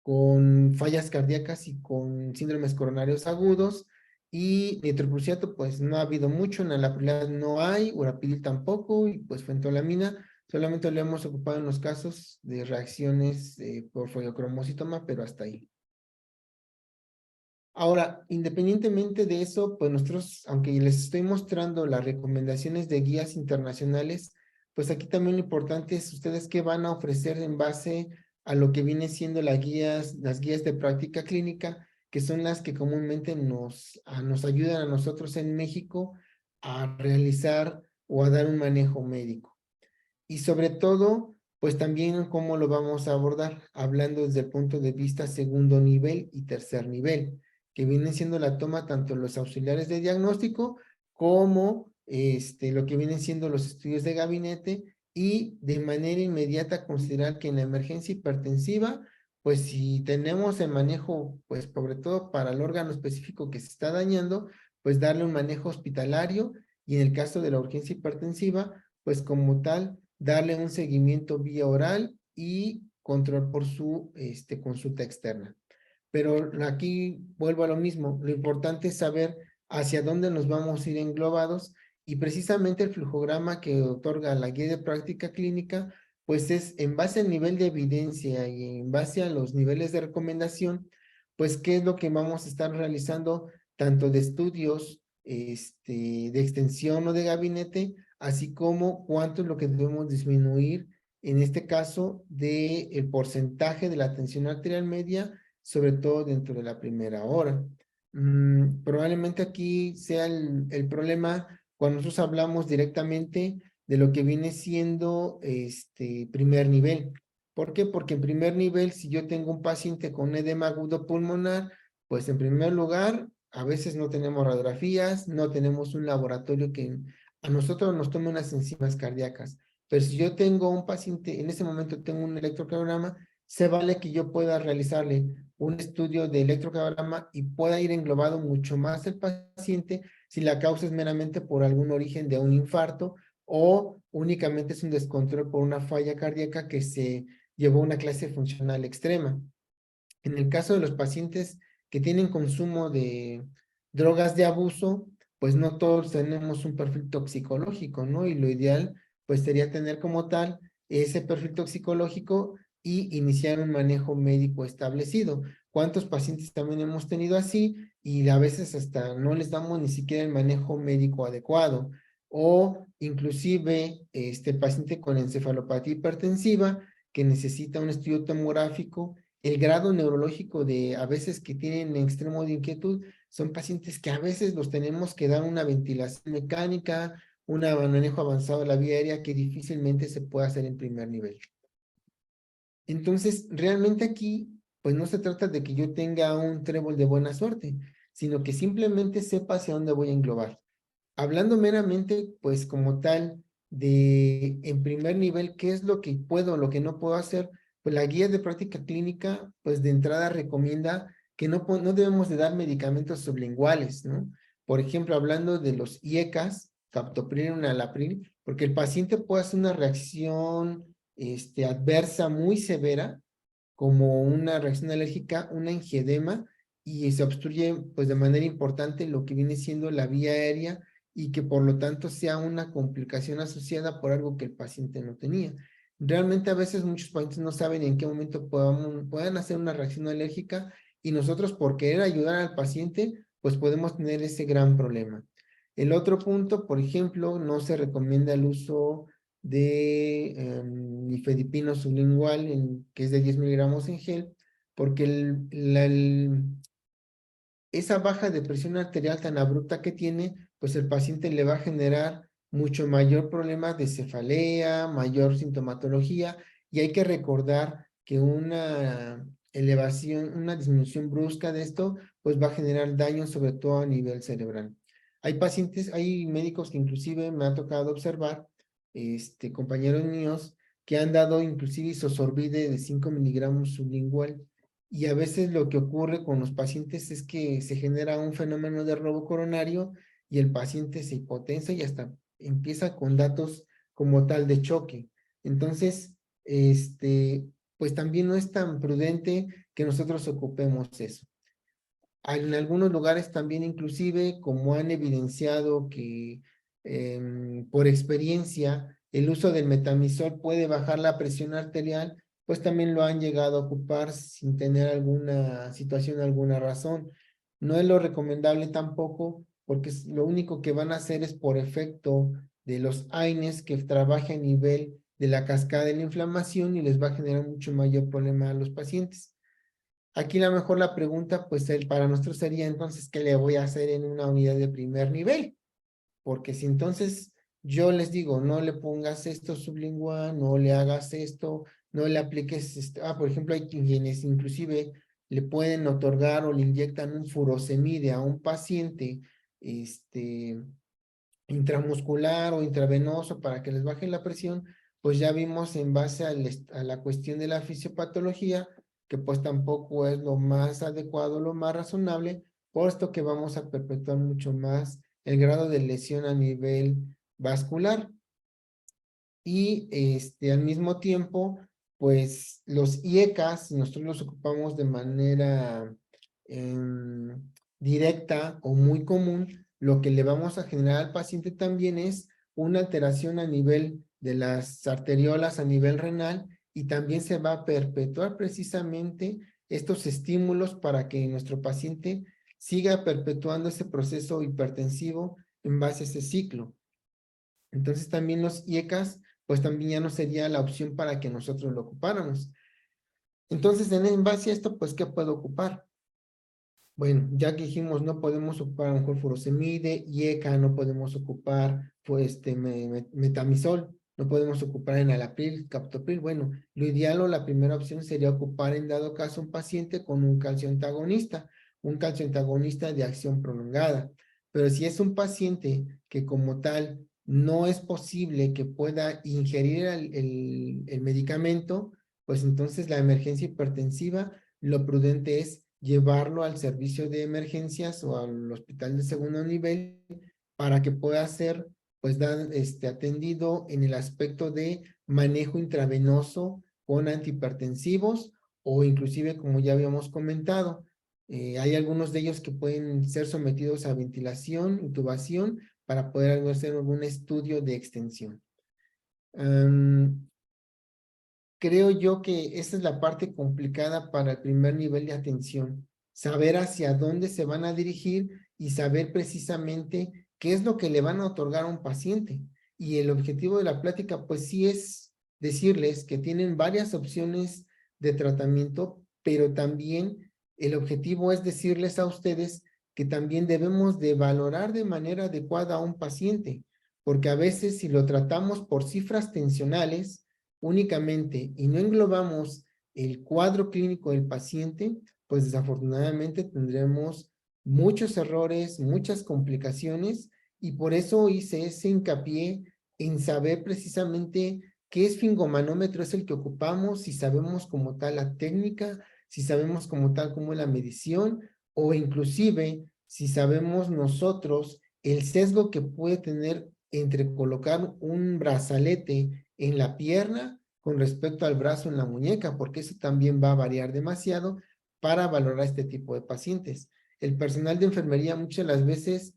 con fallas cardíacas y con síndromes coronarios agudos. Y nitroprusiato, pues no ha habido mucho, enalaprilad no hay, urapidil tampoco, y pues fentolamina solamente lo hemos ocupado en los casos de reacciones por foliocromocitoma, pero hasta ahí. Ahora, independientemente de eso, pues nosotros, aunque les estoy mostrando las recomendaciones de guías internacionales, pues aquí también lo importante es ustedes qué van a ofrecer en base a lo que viene siendo las guías de práctica clínica, que son las que comúnmente nos ayudan a nosotros en México a realizar o a dar un manejo médico. Y sobre todo, pues también cómo lo vamos a abordar, hablando desde el punto de vista segundo nivel y tercer nivel, que vienen siendo la toma tanto los auxiliares de diagnóstico como lo que vienen siendo los estudios de gabinete y de manera inmediata considerar que en la emergencia hipertensiva, pues si tenemos el manejo, pues sobre todo para el órgano específico que se está dañando, pues darle un manejo hospitalario y en el caso de la urgencia hipertensiva, pues como tal, darle un seguimiento vía oral y control por su consulta externa. Pero aquí vuelvo a lo mismo, lo importante es saber hacia dónde nos vamos a ir englobados y precisamente el flujograma que otorga la guía de práctica clínica, pues es en base al nivel de evidencia y en base a los niveles de recomendación, pues qué es lo que vamos a estar realizando tanto de estudios de extensión o de gabinete, así como cuánto es lo que debemos disminuir, en este caso, del porcentaje de la tensión arterial media, sobre todo dentro de la primera hora. Probablemente aquí sea el problema cuando nosotros hablamos directamente de lo que viene siendo primer nivel. ¿Por qué? Porque en primer nivel, si yo tengo un paciente con edema agudo pulmonar, pues en primer lugar, a veces no tenemos radiografías, no tenemos un laboratorio que a nosotros nos tome unas enzimas cardíacas. Pero si yo tengo un paciente, en ese momento tengo un electrocardiograma, se vale que yo pueda realizarle un estudio de electrocardiograma y pueda ir englobado mucho más el paciente si la causa es meramente por algún origen de un infarto o únicamente es un descontrol por una falla cardíaca que se llevó a una clase funcional extrema. En el caso de los pacientes que tienen consumo de drogas de abuso, pues no todos tenemos un perfil toxicológico, ¿no? Y lo ideal, pues sería tener como tal ese perfil toxicológico y iniciar un manejo médico establecido. ¿Cuántos pacientes también hemos tenido así? Y a veces hasta no les damos ni siquiera el manejo médico adecuado. O inclusive este paciente con encefalopatía hipertensiva que necesita un estudio tomográfico, el grado neurológico de a veces que tienen extremo de inquietud, son pacientes que a veces los tenemos que dar una ventilación mecánica, un manejo avanzado de la vía aérea que difícilmente se puede hacer en primer nivel. Entonces, realmente aquí, pues no se trata de que yo tenga un trébol de buena suerte, sino que simplemente sepa hacia dónde voy a englobar. Hablando meramente, pues como tal, de en primer nivel, qué es lo que puedo, lo que no puedo hacer, pues la guía de práctica clínica, pues de entrada recomienda que no debemos de dar medicamentos sublinguales, ¿no? Por ejemplo, hablando de los IECAS, captopril, enalapril, porque el paciente puede hacer una reacción adversa muy severa, como una reacción alérgica, una angioedema, y se obstruye pues de manera importante lo que viene siendo la vía aérea y que por lo tanto sea una complicación asociada por algo que el paciente no tenía. Realmente a veces muchos pacientes no saben en qué momento puedan hacer una reacción alérgica y nosotros por querer ayudar al paciente pues podemos tener ese gran problema. El otro punto, por ejemplo, no se recomienda el uso de nifedipino sublingual, que es de 10 miligramos en gel, porque esa baja de presión arterial tan abrupta que tiene, pues el paciente le va a generar mucho mayor problema de cefalea, mayor sintomatología, y hay que recordar que una elevación, una disminución brusca de esto, pues va a generar daño sobre todo a nivel cerebral. Hay pacientes, hay médicos que inclusive me ha tocado observar, compañeros míos, que han dado inclusive isosorbide de 5 miligramos sublingual, y a veces lo que ocurre con los pacientes es que se genera un fenómeno de robo coronario y el paciente se hipotensa y hasta empieza con datos como tal de choque. Entonces, pues también no es tan prudente que nosotros ocupemos eso. En algunos lugares también inclusive, como han evidenciado que por experiencia el uso del metamizol puede bajar la presión arterial, pues también lo han llegado a ocupar sin tener alguna situación, alguna razón. No es lo recomendable tampoco, porque lo único que van a hacer es por efecto de los AINES que trabaja a nivel de la cascada de la inflamación y les va a generar mucho mayor problema a los pacientes. Aquí a lo mejor la pregunta, pues para nosotros sería entonces, ¿qué le voy a hacer en una unidad de primer nivel? Porque si entonces yo les digo, no le pongas esto sublingual, no le hagas esto, no le apliques, por ejemplo, hay quienes inclusive le pueden otorgar o le inyectan un furosemide a un paciente, intramuscular o intravenoso para que les baje la presión, pues ya vimos en base a la cuestión de la fisiopatología, que pues tampoco es lo más adecuado, lo más razonable, puesto que vamos a perpetuar mucho más el grado de lesión a nivel vascular. Y al mismo tiempo, pues los IECAS, nosotros los ocupamos de manera directa o muy común, lo que le vamos a generar al paciente también es una alteración a nivel de las arteriolas, a nivel renal, y también se va a perpetuar precisamente estos estímulos para que nuestro paciente siga perpetuando ese proceso hipertensivo en base a ese ciclo. Entonces también los IECAS, pues también ya no sería la opción para que nosotros lo ocupáramos. Entonces, en base a esto, pues, ¿qué puedo ocupar? Bueno, ya que dijimos, no podemos ocupar a lo mejor furosemide, IECA, no podemos ocupar, pues, metamizol, no podemos ocupar enalapril, captopril. Bueno, lo ideal o la primera opción sería ocupar en dado caso un paciente con un calcio antagonista de acción prolongada. Pero si es un paciente que como tal no es posible que pueda ingerir el medicamento, pues entonces la emergencia hipertensiva, lo prudente es llevarlo al servicio de emergencias o al hospital de segundo nivel para que pueda ser pues atendido en el aspecto de manejo intravenoso con antihipertensivos o inclusive como ya habíamos comentado, hay algunos de ellos que pueden ser sometidos a ventilación, intubación para poder hacer algún estudio de extensión. Creo yo que esa es la parte complicada para el primer nivel de atención, saber hacia dónde se van a dirigir y saber precisamente qué es lo que le van a otorgar a un paciente. Y el objetivo de la plática, pues sí es decirles que tienen varias opciones de tratamiento, pero también el objetivo es decirles a ustedes que también debemos de valorar de manera adecuada a un paciente, porque a veces si lo tratamos por cifras tensionales, únicamente y no englobamos el cuadro clínico del paciente, pues desafortunadamente tendremos muchos errores, muchas complicaciones y por eso hice ese hincapié en saber precisamente qué esfingomanómetro es el que ocupamos, si sabemos como tal la técnica, si sabemos como tal como la medición o inclusive si sabemos nosotros el sesgo que puede tener entre colocar un brazalete en la pierna con respecto al brazo en la muñeca, porque eso también va a variar demasiado para valorar este tipo de pacientes. El personal de enfermería muchas de las veces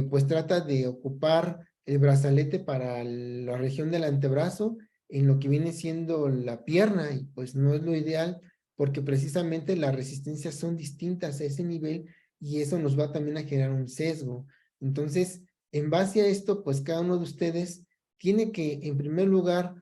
pues trata de ocupar el brazalete para la región del antebrazo en lo que viene siendo la pierna y pues no es lo ideal porque precisamente las resistencias son distintas a ese nivel y eso nos va también a generar un sesgo. Entonces, en base a esto, pues cada uno de ustedes tiene que, en primer lugar,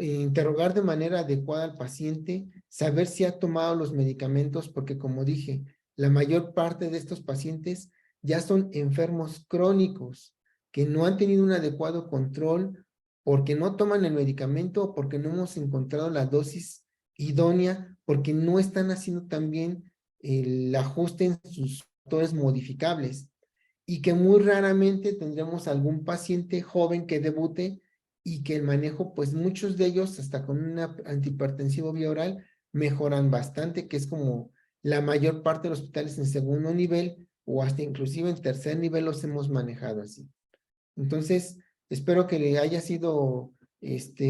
interrogar de manera adecuada al paciente, saber si ha tomado los medicamentos, porque como dije, la mayor parte de estos pacientes ya son enfermos crónicos, que no han tenido un adecuado control, porque no toman el medicamento o porque no hemos encontrado la dosis idónea, porque no están haciendo también el ajuste en sus factores modificables y que muy raramente tendremos algún paciente joven que debute y que el manejo, pues muchos de ellos hasta con un antihipertensivo vía oral mejoran bastante, que es como la mayor parte de los hospitales en segundo nivel o hasta inclusive en tercer nivel los hemos manejado así. Entonces, espero que le haya sido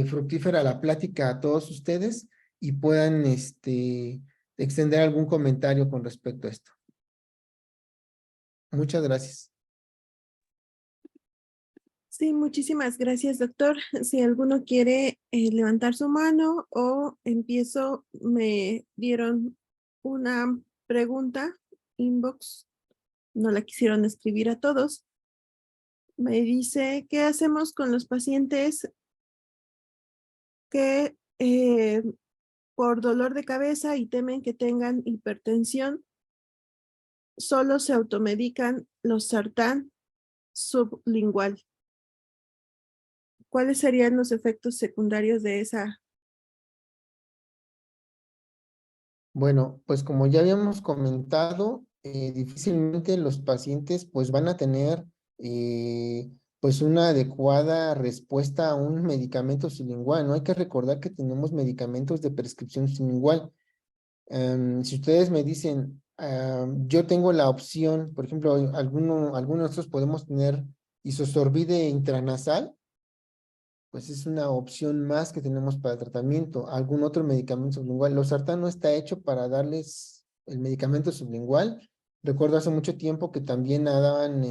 fructífera la plática a todos ustedes y puedan extender algún comentario con respecto a esto. Muchas gracias. Sí, muchísimas gracias, doctor. Si alguno quiere levantar su mano o empiezo, me dieron una pregunta, inbox, no la quisieron escribir a todos. Me dice, ¿qué hacemos con los pacientes que por dolor de cabeza y temen que tengan hipertensión, solo se automedican los sartán sublingual? ¿cuáles serían los efectos secundarios de esa? Bueno, pues como ya habíamos comentado, difícilmente los pacientes pues van a tener pues una adecuada respuesta a un medicamento sublingual, ¿no? Hay que recordar que tenemos medicamentos de prescripción sublingual. Si ustedes me dicen, yo tengo la opción, por ejemplo, algunos de nosotros podemos tener isosorbide intranasal, pues es una opción más que tenemos para tratamiento. Algún otro medicamento sublingual. Losartán no está hecho para darles el medicamento sublingual. Recuerdo hace mucho tiempo que también daban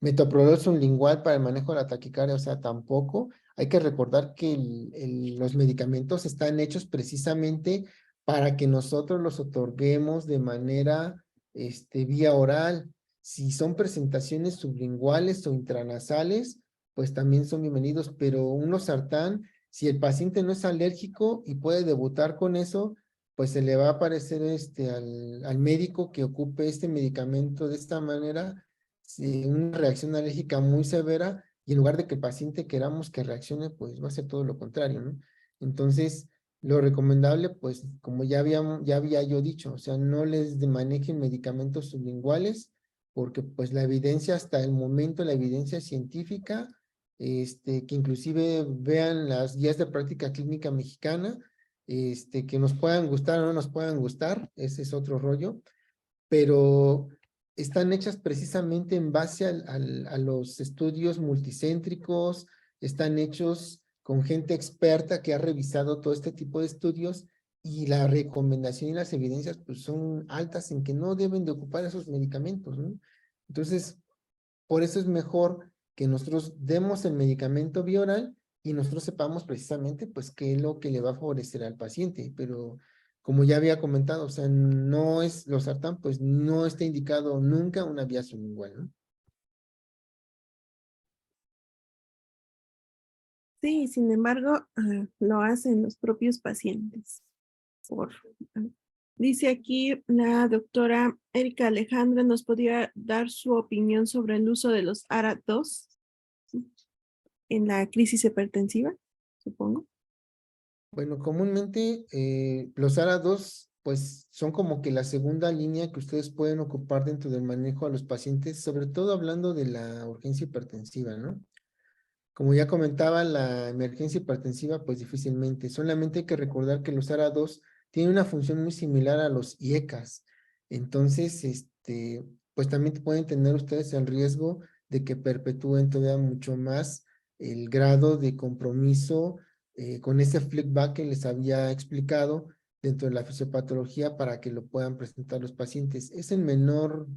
metoprolol sublingual para el manejo de la taquicardia, o sea, tampoco. Hay que recordar que los medicamentos están hechos precisamente para que nosotros los otorguemos de manera vía oral. Si son presentaciones sublinguales o intranasales, pues también son bienvenidos, pero un losartán, si el paciente no es alérgico y puede debutar con eso, pues se le va a aparecer al médico que ocupe este medicamento de esta manera, una reacción alérgica muy severa, y en lugar de que el paciente queramos que reaccione, pues va a ser todo lo contrario, ¿no? Entonces, lo recomendable, pues, como ya había yo dicho, o sea, no les manejen medicamentos sublinguales, porque pues la evidencia hasta el momento, la evidencia científica, que inclusive vean las guías de práctica clínica mexicana, que nos puedan gustar o no nos puedan gustar, ese es otro rollo, pero están hechas precisamente en base a los estudios multicéntricos, están hechos con gente experta que ha revisado todo este tipo de estudios, y la recomendación y las evidencias pues son altas en que no deben de ocupar esos medicamentos, ¿no? Entonces, por eso es mejor que nosotros demos el medicamento vía oral y nosotros sepamos precisamente pues qué es lo que le va a favorecer al paciente, pero como ya había comentado, o sea, no es, losartán pues no está indicado nunca una vía sublingual, ¿no? Sí, sin embargo, lo hacen los propios pacientes. Ah, Dice aquí la doctora Erika Alejandra, ¿nos podría dar su opinión sobre el uso de los ARA2 en la crisis hipertensiva, supongo? Bueno, comúnmente los ARA2 pues son como que la segunda línea que ustedes pueden ocupar dentro del manejo a los pacientes, sobre todo hablando de la urgencia hipertensiva, ¿no? Como ya comentaba, la emergencia hipertensiva, pues difícilmente. Solamente hay que recordar que los ARA2 tienen una función muy similar a los IECAS. Entonces, pues también pueden tener ustedes el riesgo de que perpetúen todavía mucho más el grado de compromiso con ese feedback que les había explicado dentro de la fisiopatología para que lo puedan presentar los pacientes. Es el menor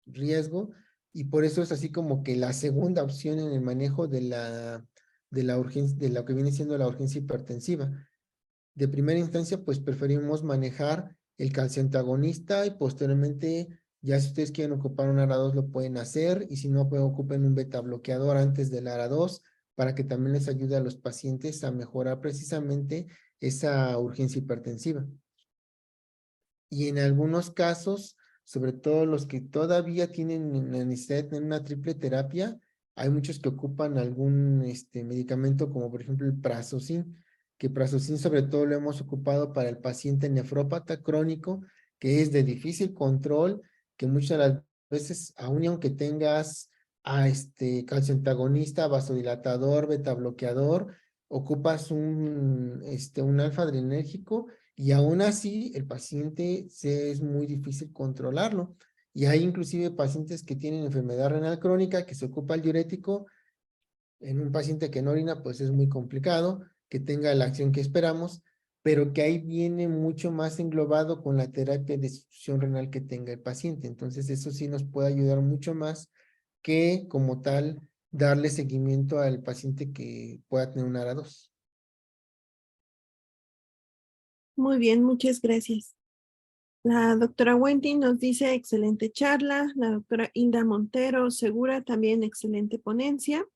riesgo, y por eso es así como que la segunda opción en el manejo de la urgencia, de lo que viene siendo la urgencia hipertensiva. De primera instancia, pues preferimos manejar el calcio antagonista, y posteriormente, ya si ustedes quieren ocupar un ARA2 lo pueden hacer, y si no, pues ocupen un beta bloqueador antes del ARA2 para que también les ayude a los pacientes a mejorar precisamente esa urgencia hipertensiva. Y en algunos casos, sobre todo los que todavía tienen la necesidad de tener una triple terapia, hay muchos que ocupan algún medicamento como por ejemplo el Prazosin, que Prazosin sobre todo lo hemos ocupado para el paciente nefrópata crónico, que es de difícil control, que muchas de las veces, aun y aunque tengas a calcio antagonista, vasodilatador, beta bloqueador, ocupas un alfa adrenérgico, y aún así el paciente es muy difícil controlarlo. Y hay inclusive pacientes que tienen enfermedad renal crónica, que se ocupa el diurético. En un paciente que no orina, pues es muy complicado que tenga la acción que esperamos, pero que ahí viene mucho más englobado con la terapia de sustitución renal que tenga el paciente. Entonces eso sí nos puede ayudar mucho más que como tal darle seguimiento al paciente que pueda tener un ARA2. Muy bien, muchas gracias. La doctora Wendy nos dice excelente charla. La doctora Hilda Montero Segura también excelente ponencia.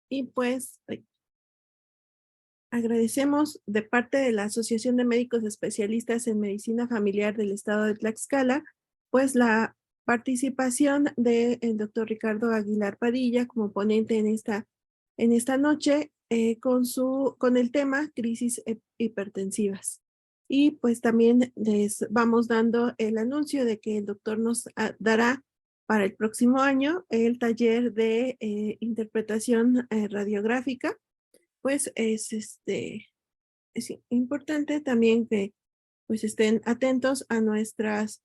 Y pues agradecemos de parte de la Asociación de Médicos Especialistas en Medicina Familiar del Estado de Tlaxcala, pues la participación del doctor Ricardo Aguilar Padilla como ponente en esta noche con el tema crisis hipertensivas. Y pues también les vamos dando el anuncio de que el doctor nos dará para el próximo año el taller de interpretación radiográfica. Pues es importante también que pues estén atentos a nuestros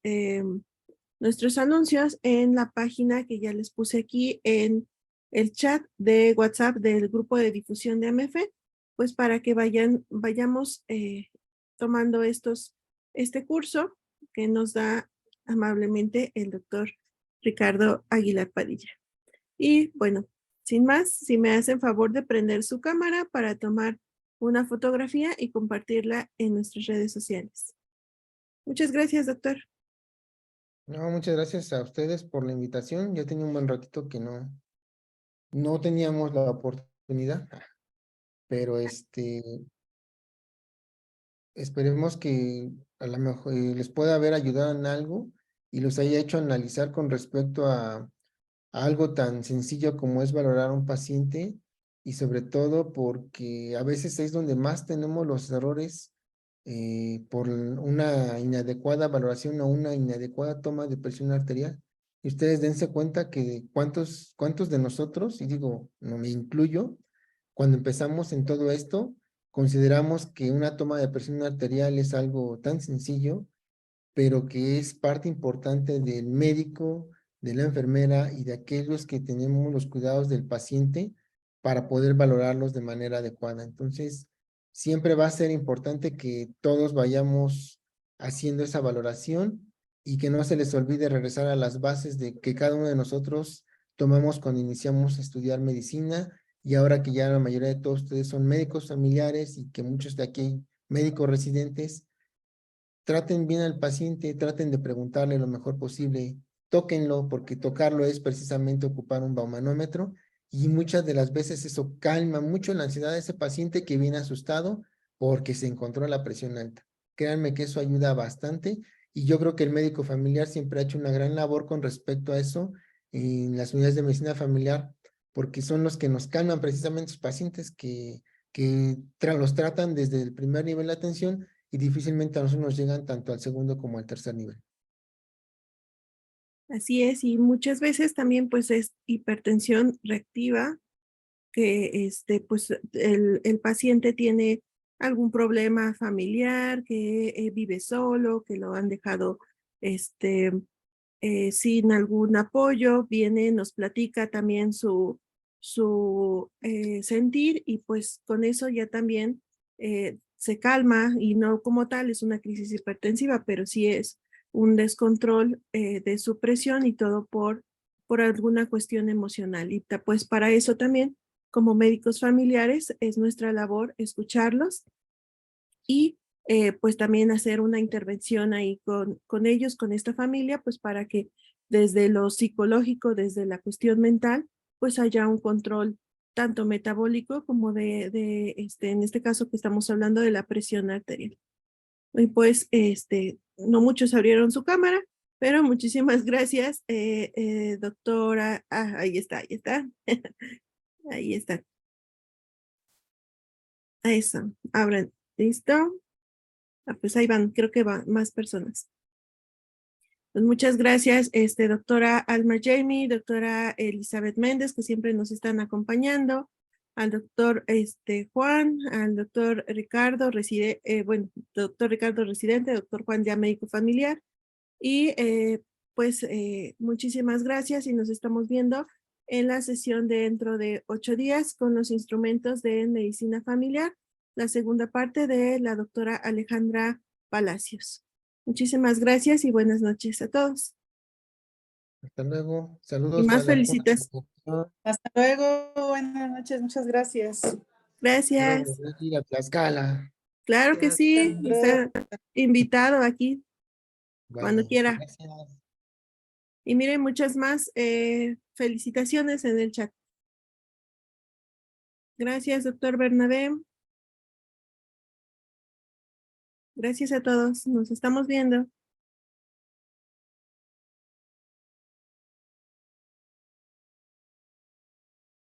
anuncios en la página que ya les puse aquí en el chat de WhatsApp del grupo de difusión de AMEFE, pues para que vayamos tomando este curso que nos da amablemente el doctor Ricardo Aguilar Padilla. Y bueno, sin más, si me hacen favor de prender su cámara para tomar una fotografía y compartirla en nuestras redes sociales. Muchas gracias, doctor. No, muchas gracias a ustedes por la invitación. Ya tenía un buen ratito que no teníamos la oportunidad, pero esperemos que a lo mejor les pueda haber ayudado en algo y los haya hecho analizar con respecto a algo tan sencillo como es valorar a un paciente y sobre todo porque a veces es donde más tenemos los errores por una inadecuada valoración o una inadecuada toma de presión arterial. Y ustedes dense cuenta que cuántos de nosotros, y digo, no me incluyo, cuando empezamos en todo esto, consideramos que una toma de presión arterial es algo tan sencillo pero que es parte importante del médico, de la enfermera y de aquellos que tenemos los cuidados del paciente para poder valorarlos de manera adecuada. Entonces, siempre va a ser importante que todos vayamos haciendo esa valoración y que no se les olvide regresar a las bases de que cada uno de nosotros tomamos cuando iniciamos a estudiar medicina y ahora que ya la mayoría de todos ustedes son médicos familiares y que muchos de aquí médicos residentes, traten bien al paciente, traten de preguntarle lo mejor posible, tóquenlo, porque tocarlo es precisamente ocupar un baumanómetro y muchas de las veces eso calma mucho la ansiedad de ese paciente que viene asustado porque se encontró la presión alta. Créanme que eso ayuda bastante y yo creo que el médico familiar siempre ha hecho una gran labor con respecto a eso en las unidades de medicina familiar, porque son los que nos calman precisamente los pacientes que los tratan desde el primer nivel de atención y difícilmente a nosotros nos llegan tanto al segundo como al tercer nivel. Así es, y muchas veces también pues es hipertensión reactiva, que pues el paciente tiene algún problema familiar, que vive solo, que lo han dejado sin algún apoyo, viene, nos platica también su sentir y pues con eso ya también se calma y no como tal es una crisis hipertensiva, pero sí es un descontrol de su presión y todo por alguna cuestión emocional. Y pues para eso también, como médicos familiares, es nuestra labor escucharlos y pues también hacer una intervención ahí con ellos, con esta familia, pues para que desde lo psicológico, desde la cuestión mental, pues haya un control tanto metabólico como en este caso que estamos hablando de la presión arterial. Y pues, no muchos abrieron su cámara, pero muchísimas gracias, doctora. Ah, ahí está, ahí está. Ahí está. Eso, abran. ¿Listo? Ah, pues ahí van, creo que van más personas. Pues muchas gracias, doctora Alma Jamie, doctora Elizabeth Méndez, que siempre nos están acompañando, al doctor Juan, al doctor Ricardo, doctor Ricardo residente, doctor Juan ya médico familiar, y pues muchísimas gracias y nos estamos viendo en la sesión de dentro de 8 días con los instrumentos de medicina familiar, la segunda parte de la doctora Alejandra Palacios. Muchísimas gracias y buenas noches a todos. Hasta luego. Y Saludos a más la cuna. felicitas. Hasta luego, buenas noches, muchas gracias. Luego Gracias. de ir a Tlaxcala. Claro que sí, está invitado aquí cuando Bueno, quiera. gracias. Y miren, muchas más felicitaciones en el chat. Gracias, doctor Bernabé. Gracias a todos. Nos estamos viendo.